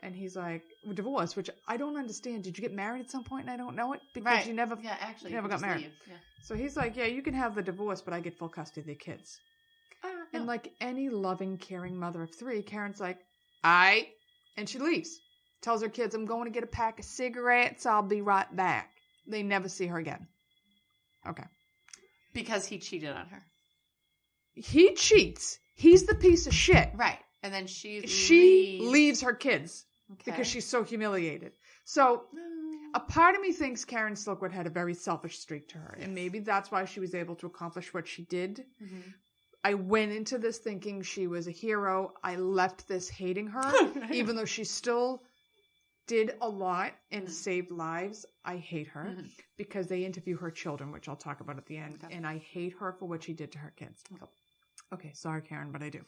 And he's like, divorce, which I don't understand. Did you get married at some point and I don't know it? Because you never, actually, you never got married. Yeah. So he's like, yeah, you can have the divorce, but I get full custody of the kids. And like any loving, caring mother of 3, Karen's like, aight. And she leaves. Tells her kids, I'm going to get a pack of cigarettes. I'll be right back. They never see her again. Okay. Because he cheated on her. He cheats. He's the piece of shit. Right. And then she leaves her kids because she's so humiliated. So a part of me thinks Karen Silkwood had a very selfish streak to her. And maybe that's why she was able to accomplish what she did. I went into this thinking she was a hero. I left this hating her, even though she still did a lot and saved lives. I hate her because they interview her children, which I'll talk about at the end. And I hate her for what she did to her kids. Okay, sorry, Karen, but I do.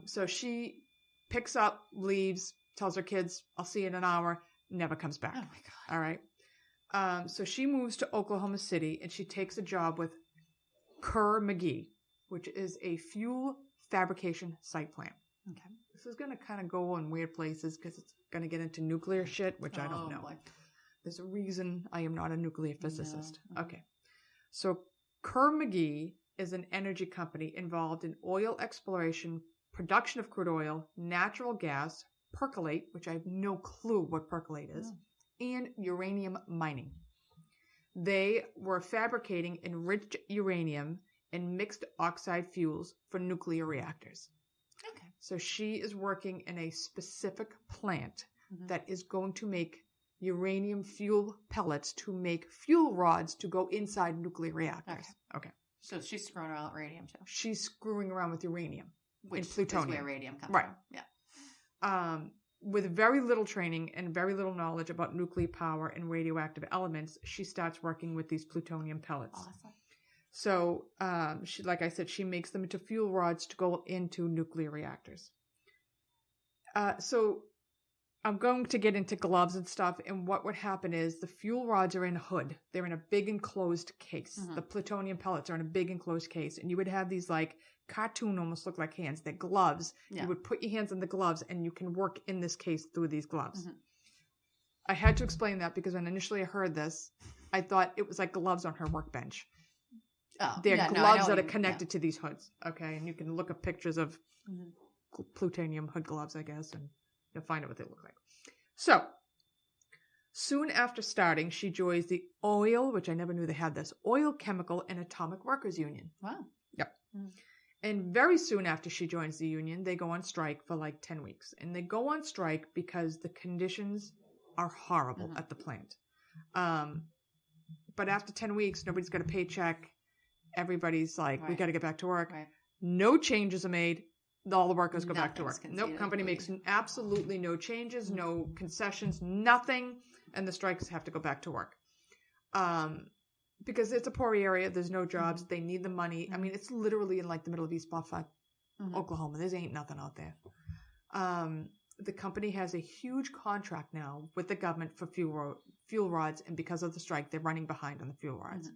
So she picks up, leaves, tells her kids, I'll see you in an hour, never comes back. Oh, my God. All right. So she moves to Oklahoma City and she takes a job with Kerr McGee, which is a fuel fabrication site plant. Okay. This is going to kind of go in weird places because it's going to get into nuclear shit, which I don't know. Boy. There's a reason I am not a nuclear physicist. No. Okay. So Kerr McGee is an energy company involved in oil exploration, production of crude oil, natural gas, percolate, which I have no clue what percolate is, and uranium mining. They were fabricating enriched uranium and mixed oxide fuels for nuclear reactors. Okay. So she is working in a specific plant that is going to make uranium fuel pellets to make fuel rods to go inside nuclear reactors. Okay. So she's screwing around with radium too. She's screwing around with uranium Which and plutonium. is where radium comes Right. from. Yeah. With very little training and very little knowledge about nuclear power and radioactive elements, she starts working with these plutonium pellets. Awesome. So, she, like I said, she makes them into fuel rods to go into nuclear reactors. So I'm going to get into gloves and stuff, and what would happen is the fuel rods are in a hood. They're in a big enclosed case. The plutonium pellets are in a big enclosed case, and you would have these like cartoon almost look like hands. They're gloves. Yeah. You would put your hands in the gloves, and you can work in this case through these gloves. I had to explain that because when initially I heard this, I thought it was like gloves on her workbench. Oh, They're yeah, gloves that are connected to these hoods. Okay, and you can look up pictures of plutonium hood gloves, I guess, and you'll find out what they look like. So, soon after starting, she joins the oil, which I never knew they had this, Oil, Chemical, and Atomic Workers Union. Wow. Yep. And very soon after she joins the union, they go on strike for like 10 weeks. And they go on strike because the conditions are horrible at the plant. But after 10 weeks, nobody's got a paycheck. Everybody's like, we got to get back to work. Right. No changes are made. All the workers go back to work. Nothing's Nope, company makes absolutely no changes, no concessions, nothing. And the strikers have to go back to work. Because it's a poor area. There's no jobs. They need the money. I mean, it's literally in like the middle of East Buffalo, Oklahoma. There ain't nothing out there. The company has a huge contract now with the government for fuel rods. And because of the strike, they're running behind on the fuel rods.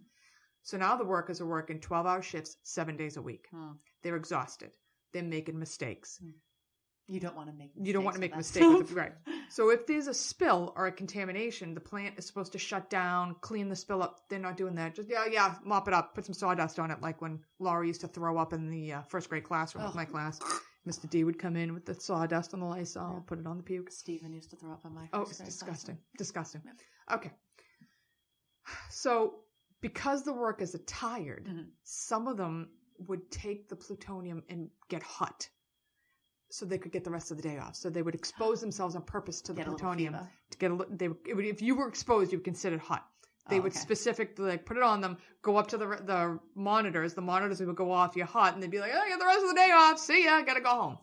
So now the workers are working 12-hour shifts, 7 days a week. They're exhausted. They're making mistakes. You don't want to make mistakes. You don't want to make mistakes. Right. So if there's a spill or a contamination, the plant is supposed to shut down, clean the spill up. They're not doing that. Just, mop it up, put some sawdust on it, like when Laura used to throw up in the first grade classroom with my class. Mr. D would come in with the sawdust on the Lysol, put it on the puke. Stephen used to throw up on my it's disgusting. Disgusting. Okay. So because the workers are tired, some of them would take the plutonium and get hot so they could get the rest of the day off. So they would expose themselves on purpose to the plutonium to get if you were exposed, you would consider it hot. They would specifically like put it on them, go up to the monitors. The monitors would go off. You're hot, and they'd be like, "Oh, get the rest of the day off. See ya. Gotta go home."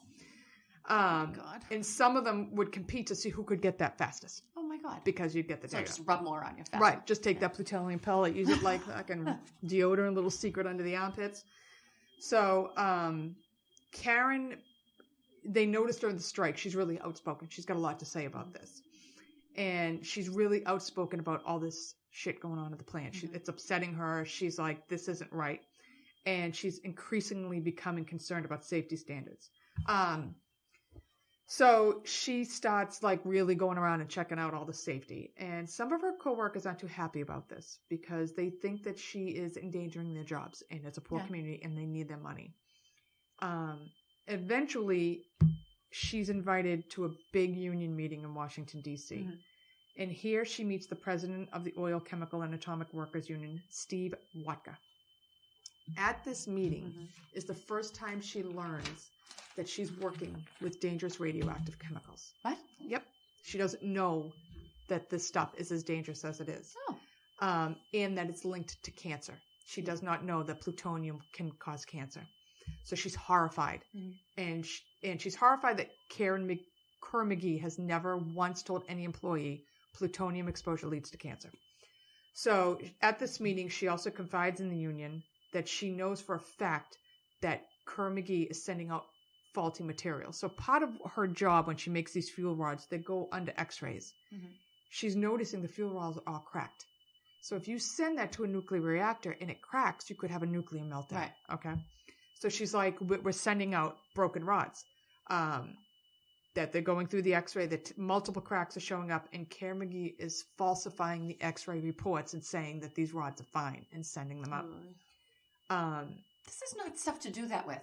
God. And some of them would compete to see who could get that fastest. Oh my God. Because you'd get the day off. Just rub more on your face. Right. Just take that plutonium pellet, use it like fucking deodorant, little secret under the armpits. So, Karen, they noticed during the strike, she's really outspoken. She's got a lot to say about this. And she's really outspoken about all this shit going on at the plant. It's upsetting her. She's like, this isn't right. And she's increasingly becoming concerned about safety standards. So she starts like really going around and checking out all the safety. And some of her coworkers aren't too happy about this because they think that she is endangering their jobs and it's a poor community and they need their money. Eventually, she's invited to a big union meeting in Washington, D.C. And here she meets the president of the Oil, Chemical, and Atomic Workers Union, Steve Watka. At this meeting is the first time she learns that she's working with dangerous radioactive chemicals. What? Yep. She doesn't know that this stuff is as dangerous as it is. Oh. And that it's linked to cancer. She does not know that plutonium can cause cancer. So she's horrified. And she's horrified that Kerr McGee has never once told any employee plutonium exposure leads to cancer. So at this meeting, she also confides in the union that she knows for a fact that Kerr McGee is sending out faulty material. So part of her job when she makes these fuel rods, they go under x-rays. She's noticing the fuel rods are all cracked. So if you send that to a nuclear reactor and it cracks, you could have a nuclear meltdown. Right. Okay. So she's like, we're sending out broken rods. That they're going through the x-ray, that multiple cracks are showing up, and Karen McGee is falsifying the x-ray reports and saying that these rods are fine and sending them out. This is not stuff to do that with.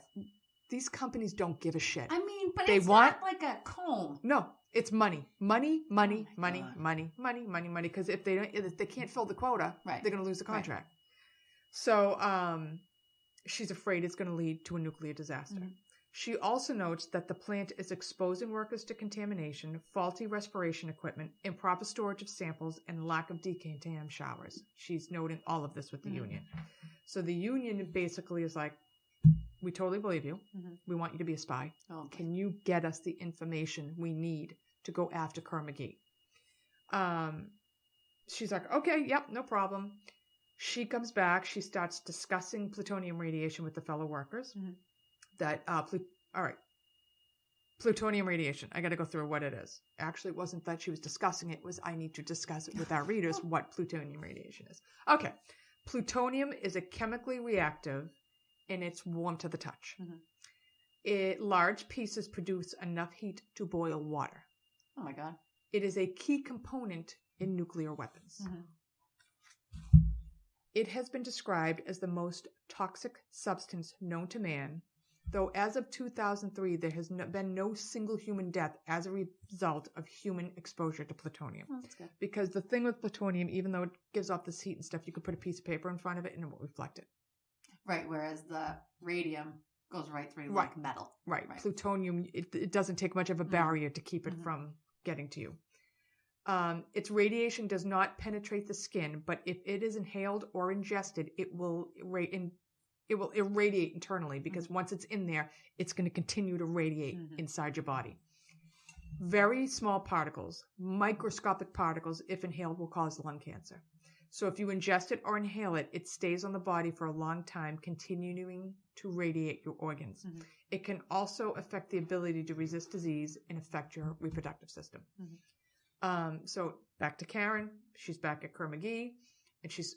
These companies don't give a shit. I mean, but they it's want, not like a comb. No, it's money. Money. God. Because if they can't fill the quota, right. they're going to lose the contract. Right. So she's afraid it's going to lead to a nuclear disaster. Mm-hmm. She also notes that the plant is exposing workers to contamination, faulty respiration equipment, improper storage of samples, and lack of decontam showers. She's noting all of this with the union. So the union basically is like, we totally believe you. Mm-hmm. We want you to be a spy. Oh, okay. Can you get us the information we need to go after Kerr McGee? She's like, okay, yep, no problem. She comes back. She starts discussing plutonium radiation with the fellow workers. Mm-hmm. All right. Plutonium radiation. I got to go through what it is. Actually, it wasn't that she was discussing it. It was I need to discuss it with our readers what plutonium radiation is. Okay. Plutonium is a chemically reactive and it's warm to the touch. Mm-hmm. Large pieces produce enough heat to boil water. Oh my God. It is a key component in nuclear weapons. Mm-hmm. It has been described as the most toxic substance known to man, though as of 2003, there has been no single human death as a result of human exposure to plutonium. Oh, that's good. Because the thing with plutonium, even though it gives off this heat and stuff, you could put a piece of paper in front of it and it won't reflect it. Right, whereas the radium goes right through like metal. Right. Plutonium, it doesn't take much of a barrier to keep it from getting to you. Its radiation does not penetrate the skin, but if it is inhaled or ingested, it will irradiate internally because once it's in there, it's going to continue to radiate inside your body. Very small particles, microscopic particles, if inhaled, will cause lung cancer. So if you ingest it or inhale it, it stays on the body for a long time, continuing to radiate your organs. Mm-hmm. It can also affect the ability to resist disease and affect your reproductive system. Mm-hmm. So back to Karen. She's back at Kerr McGee, and she's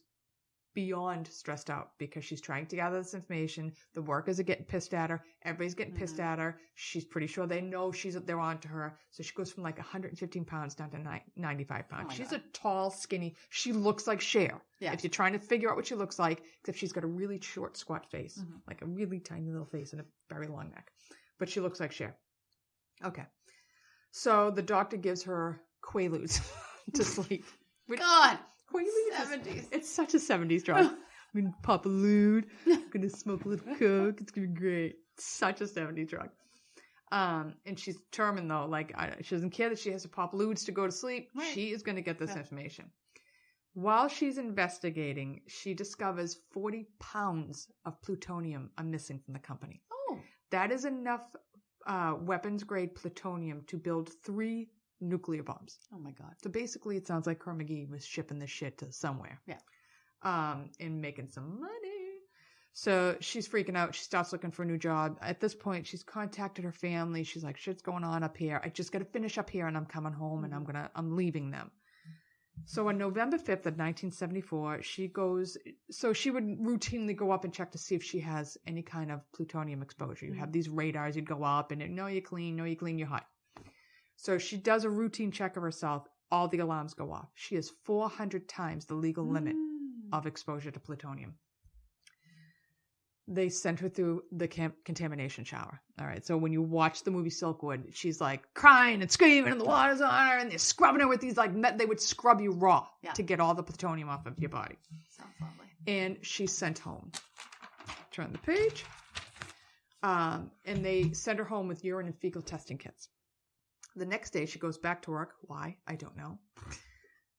beyond stressed out because she's trying to gather this information. The workers are getting pissed at her. Everybody's getting pissed at her. She's pretty sure they know they're on to her. So she goes from like 115 pounds down to 95 pounds. Oh, she's a tall, skinny. She looks like Cher. Yeah. If you're trying to figure out what she looks like, except she's got a really short, squat face, like a really tiny little face and a very long neck. But she looks like Cher. Okay. So the doctor gives her Quaaludes to sleep. God. Quaaludes. 70s. It's such a 70s drug. I'm going to pop a lewd. I'm going to smoke a little coke. It's going to be great. It's such a 70s drug. And she's determined, though, like, she doesn't care that she has to pop lewds to go to sleep. Right. She is going to get this information. While she's investigating, she discovers 40 pounds of plutonium are missing from the company. Oh. That is enough weapons-grade plutonium to build 3 nuclear bombs. Oh my God. So basically it sounds like Kerr McGee was shipping this shit to somewhere. Yeah. And making some money. So she's freaking out. She starts looking for a new job. At this point, she's contacted her family. She's like, shit's going on up here. I just got to finish up here and I'm coming home and I'm leaving them. So on November 5th of 1974, she would routinely go up and check to see if she has any kind of plutonium exposure. You have these radars, you'd go up and no, you're clean, you're hot. So she does a routine check of herself. All the alarms go off. She is 400 times the legal limit of exposure to plutonium. They sent her through the contamination shower. All right. So when you watch the movie Silkwood, she's like crying and screaming and the water's on her and they're scrubbing her with these they would scrub you raw to get all the plutonium off of your body. Sounds lovely. And she's sent home. Turn the page. And they send her home with urine and fecal testing kits. The next day, she goes back to work. Why? I don't know.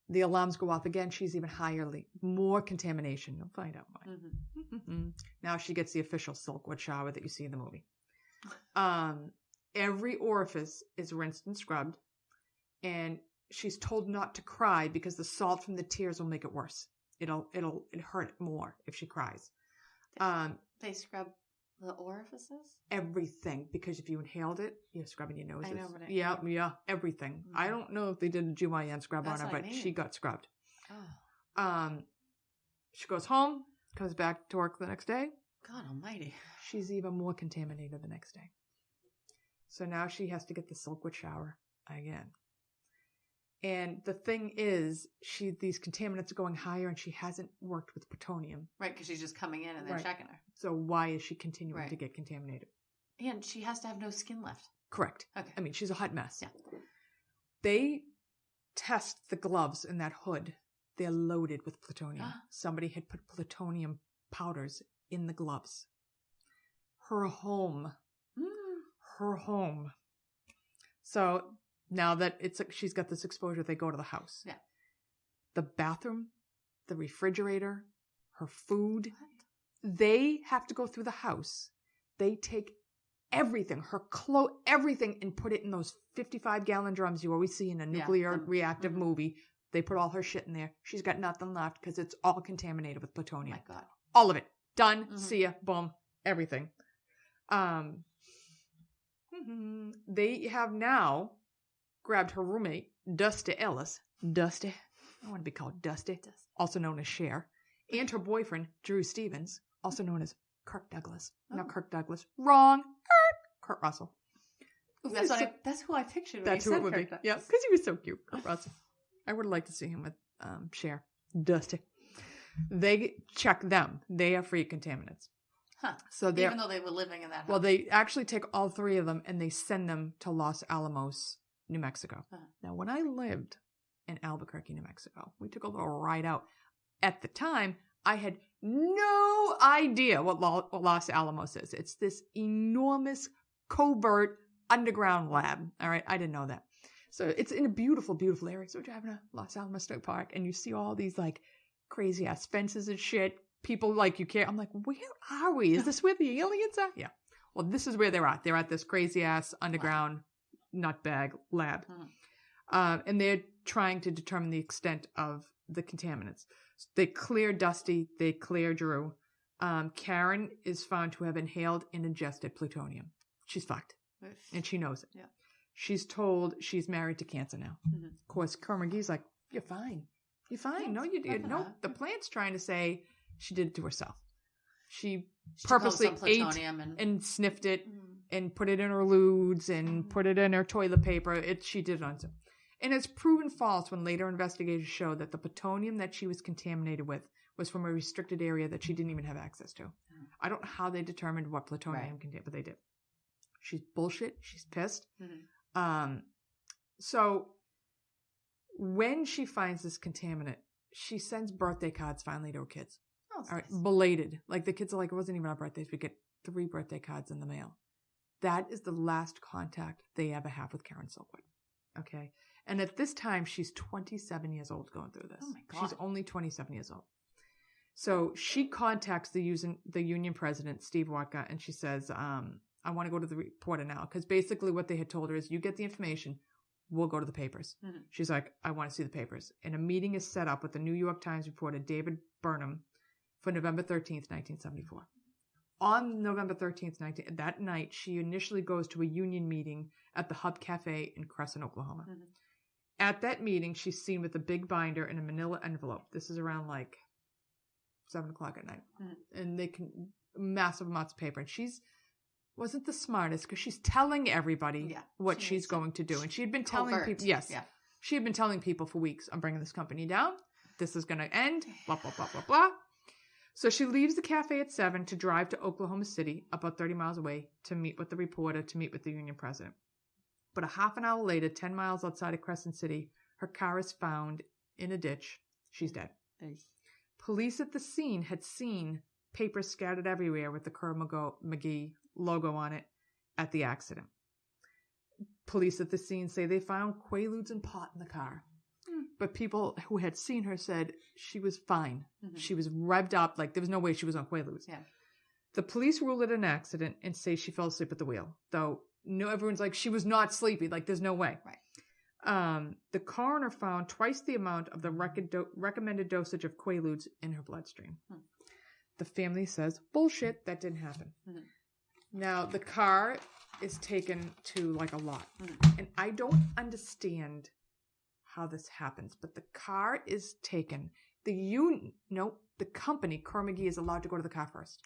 The alarms go off again. She's even higher, more contamination. You'll find out why. Mm-hmm. Now she gets the official Silkwood shower that you see in the movie. Every orifice is rinsed and scrubbed, and she's told not to cry because the salt from the tears will make it worse. It'll hurt more if she cries. They scrub the orifices? Everything, because if you inhaled it, you're scrubbing your noses. I know, but yeah, everything. Mm-hmm. I don't know if they did a GYN scrub on her, but she got scrubbed. Oh. She goes home, comes back to work the next day. God almighty. She's even more contaminated the next day. So now she has to get the Silkwood shower again. And the thing is, these contaminants are going higher, and she hasn't worked with plutonium. Right, because she's just coming in and then checking her. So why is she continuing to get contaminated? And she has to have no skin left. Correct. Okay. I mean, she's a hot mess. Yeah. They test the gloves in that hood. They're loaded with plutonium. Somebody had put plutonium powders in the gloves. Her home. Her home. So now that she's got this exposure, they go to the house. Yeah. The bathroom, the refrigerator, her food. What? They have to go through the house. They take everything, everything, and put it in those 55-gallon drums you always see in a nuclear reactive movie. They put all her shit in there. She's got nothing left because it's all contaminated with plutonium. Oh my God. All of it. Done. See ya. Boom. Everything. They have now grabbed her roommate, Dusty Ellis. Dusty. I want to be called Dusty. Also known as Cher. And her boyfriend, Drew Stevens, also known as Kirk Douglas. Not Kirk Douglas. Wrong. Kurt Russell. That's who I pictured when that's who it would be. Yeah, because he was so cute. Kurt Russell. I would like to see him with Cher. Dusty. They check them. They are free of contaminants. Huh. So even though they were living in that house. Well, they actually take all three of them and they send them to Los Alamos, New Mexico. Now, when I lived in Albuquerque, New Mexico, we took a little ride out. At the time, I had no idea what Los Alamos is. It's this enormous, covert underground lab. All right, I didn't know that. So it's in a beautiful, beautiful area. So we're driving to Los Alamos State Park, and you see all these like crazy ass fences and shit. People like you can't. I'm like, where are we? Is this where the aliens are? Yeah. Well, this is where they're at. They're at this crazy ass underground nutbag lab, and they're trying to determine the extent of the contaminants. They clear Dusty. They clear Drew. Karen is found to have inhaled and ingested plutonium. She's fucked, and she knows it. Yeah. She's told she's married to cancer now. Of course, Kerr-McGee's like, you're fine. You're fine. No, you did. No, the plant's trying to say she did it to herself. She purposely ate and sniffed it and put it in her lewds and put it in her toilet paper. She did it on herself. And it's proven false when later investigators showed that the plutonium that she was contaminated with was from a restricted area that she didn't even have access to. I don't know how they determined what plutonium contained, but they did. She's bullshit. She's pissed. So when she finds this contaminant, she sends birthday cards finally to her kids. Oh, all right, nice. Belated. Like the kids are like, it wasn't even our birthdays. We get 3 birthday cards in the mail. That is the last contact they ever have with Karen Silkwood. Okay. And at this time, she's 27 years old going through this. Oh my God. She's only 27 years old. So she contacts the union president, Steve Watka, and she says, I want to go to the reporter now. Because basically what they had told her is, you get the information, we'll go to the papers. She's like, I want to see the papers. And a meeting is set up with the New York Times reporter, David Burnham, for November 13th, 1974. On November 13th, that night, she initially goes to a union meeting at the Hub Cafe in Crescent, Oklahoma. At that meeting, she's seen with a big binder and a manila envelope. This is around like 7 o'clock at night. And they can, massive amounts of paper. And wasn't the smartest because she's telling everybody what she's going to do. And she had been telling people, she had been telling people for weeks, I'm bringing this company down. This is going to end, blah, blah, blah, blah, blah. So she leaves the cafe at 7 to drive to Oklahoma City, about 30 miles away, to meet with the reporter, to meet with the union president. But a half an hour later, 10 miles outside of Crescent City, her car is found in a ditch. She's dead. Police at the scene had seen papers scattered everywhere with the Kerr-McGee logo on it at the accident. Police at the scene say they found Quaaludes and pot in the car. But people who had seen her said she was fine. She was revved up. Like, there was no way she was on Quaaludes. Yeah. The police ruled it an accident and say she fell asleep at the wheel. Though, everyone's like, she was not sleepy. Like, there's no way. Right. The coroner found twice the amount of the recommended dosage of Quaaludes in her bloodstream. The family says, bullshit, that didn't happen. Now, the car is taken to, like, a lot. And I don't understand how this happens, but the car is taken The company, Kerr-McGee, is allowed to go to the car first.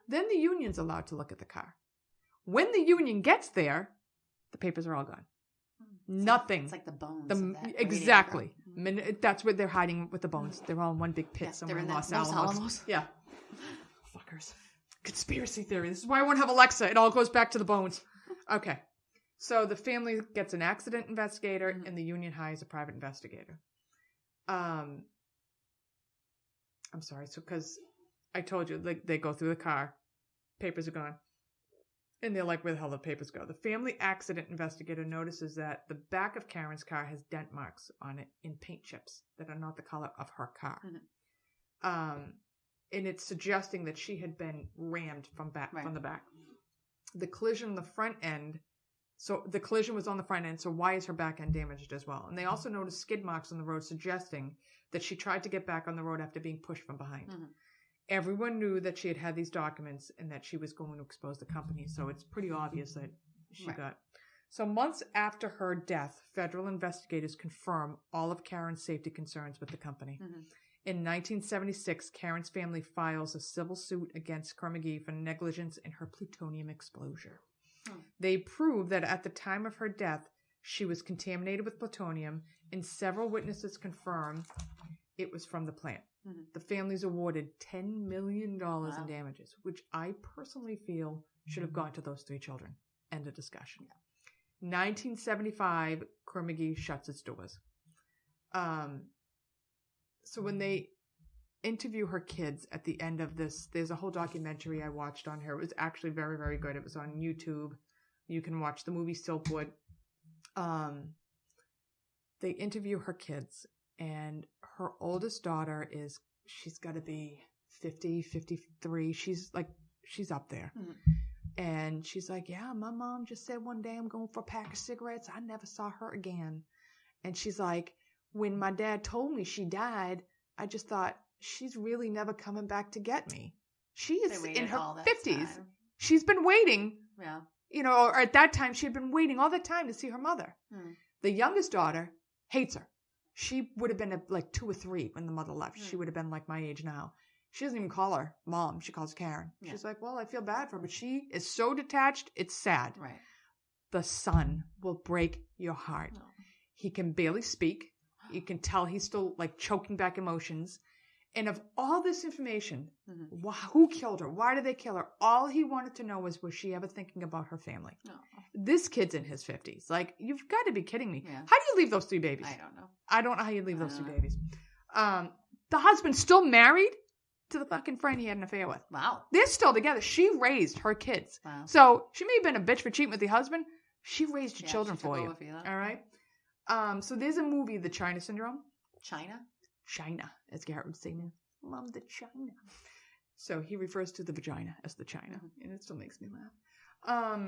Then the union's allowed to look at the car. When the union gets there, the papers are all gone. Nothing. It's like the bones. Of that exactly. That's where they're hiding with the bones. They're all in one big pit somewhere in Los Alamos. Yeah. Fuckers. Conspiracy theory. This is why I won't have Alexa. It all goes back to the bones. Okay. So the family gets an accident investigator and the union hires a private investigator. I'm sorry. So because I told you, like, they go through the car. Papers are gone. And they're like, where the hell did the papers go? The family accident investigator notices that the back of Karen's car has dent marks on it in paint chips that are not the color of her car. And it's suggesting that she had been rammed from the back. The collision on the front end. So the collision was on the front end. So why is her back end damaged as well? And they also noticed skid marks on the road suggesting that she tried to get back on the road after being pushed from behind. Everyone knew that she had these documents and that she was going to expose the company. So it's pretty obvious that she got. So months after her death, federal investigators confirm all of Karen's safety concerns with the company. In 1976, Karen's family files a civil suit against Kerr-McGee for negligence in her plutonium exposure. They prove that at the time of her death, she was contaminated with plutonium, and several witnesses confirm it was from the plant. The family's awarded $10 million in damages, which I personally feel should have gone to those 3 children. End of discussion. 1975, Kerr-McGee shuts its doors. So when they interview her kids at the end of this, there's a whole documentary I watched on her. It was actually very, very good. It was on YouTube. You can watch the movie Silkwood. They interview her kids, and her oldest daughter she's got to be 50, 53. She's up there. And she's like, yeah, my mom just said one day I'm going for a pack of cigarettes. I never saw her again. And she's like, when my dad told me she died, I just thought, she's really never coming back to get me. She is in her 50s. She's been waiting. Yeah. Or at that time, she had been waiting all that time to see her mother. The youngest daughter hates her. She would have been like 2 or 3 when the mother left. She would have been like my age now. She doesn't even call her mom. She calls Karen. Yeah. She's like, well, I feel bad for her, but she is so detached. It's sad. Right. The son will break your heart. No. He can barely speak. You can tell he's still like choking back emotions. And of all this information, who killed her? Why did they kill her? All he wanted to know was she ever thinking about her family? No. This kid's in his 50s. Like, you've got to be kidding me. Yeah. How do you leave those 3 babies? I don't know. I don't know how you leave those 3 babies. The husband's still married to the fucking friend he had an affair with. Wow. They're still together. She raised her kids. Wow. So she may have been a bitch for cheating with the husband. She raised your children for you. All right? So there's a movie, The China Syndrome. China, as Garrett would say now. Love the China. So he refers to the vagina as the China, and it still makes me laugh.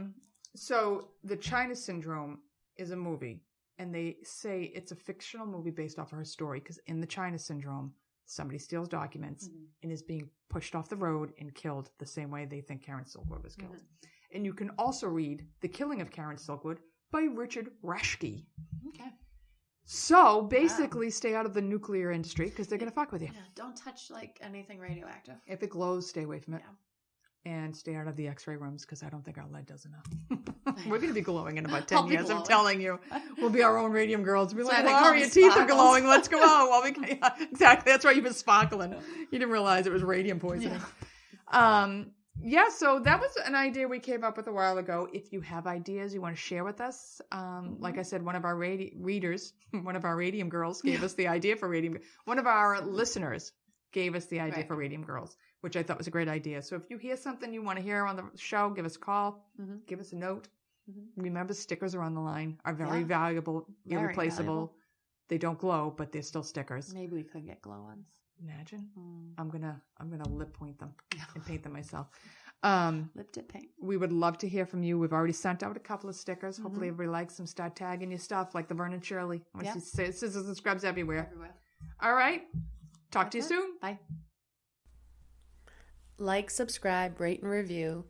So The China Syndrome is a movie, and they say it's a fictional movie based off of her story, because in The China Syndrome, somebody steals documents and is being pushed off the road and killed the same way they think Karen Silkwood was killed. And you can also read The Killing of Karen Silkwood by Richard Reschke. Okay. So basically, stay out of the nuclear industry because they're going to fuck with you. Yeah, don't touch like anything radioactive. If it glows, stay away from it. Yeah. And stay out of the X-ray rooms because I don't think our lead does enough. We're going to be glowing in about 10 years. I'm telling you, we'll be our own radium girls. We'll be like, Laura, your teeth are glowing. Let's go out. Exactly. That's why you've been sparkling. You didn't realize it was radium poisoning. Yeah. So that was an idea we came up with a while ago. If you have ideas you want to share with us, like I said, one of our readers, one of our Radium girls gave us the idea for Radium. One of our listeners gave us the idea for Radium girls, which I thought was a great idea. So if you hear something you want to hear on the show, give us a call, give us a note. Remember, stickers are on the line, are very valuable, irreplaceable. They don't glow, but they're still stickers. Maybe we could get glow ones. Imagine. I'm gonna lip point them and paint them myself. Lip tip paint. We would love to hear from you. We've already sent out a couple of stickers. Hopefully everybody likes them. Start tagging your stuff like the Vernon Shirley. I want to see scissors and scrubs everywhere. All right. Talk to you soon. Bye. Like, subscribe, rate, and review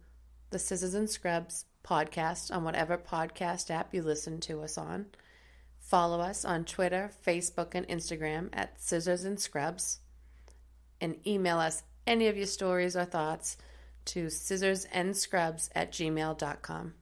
the Scissors and Scrubs podcast on whatever podcast app you listen to us on. Follow us on Twitter, Facebook, and Instagram at Scissors and Scrubs. and email us any of your stories or thoughts to scissorsnscrubs@gmail.com.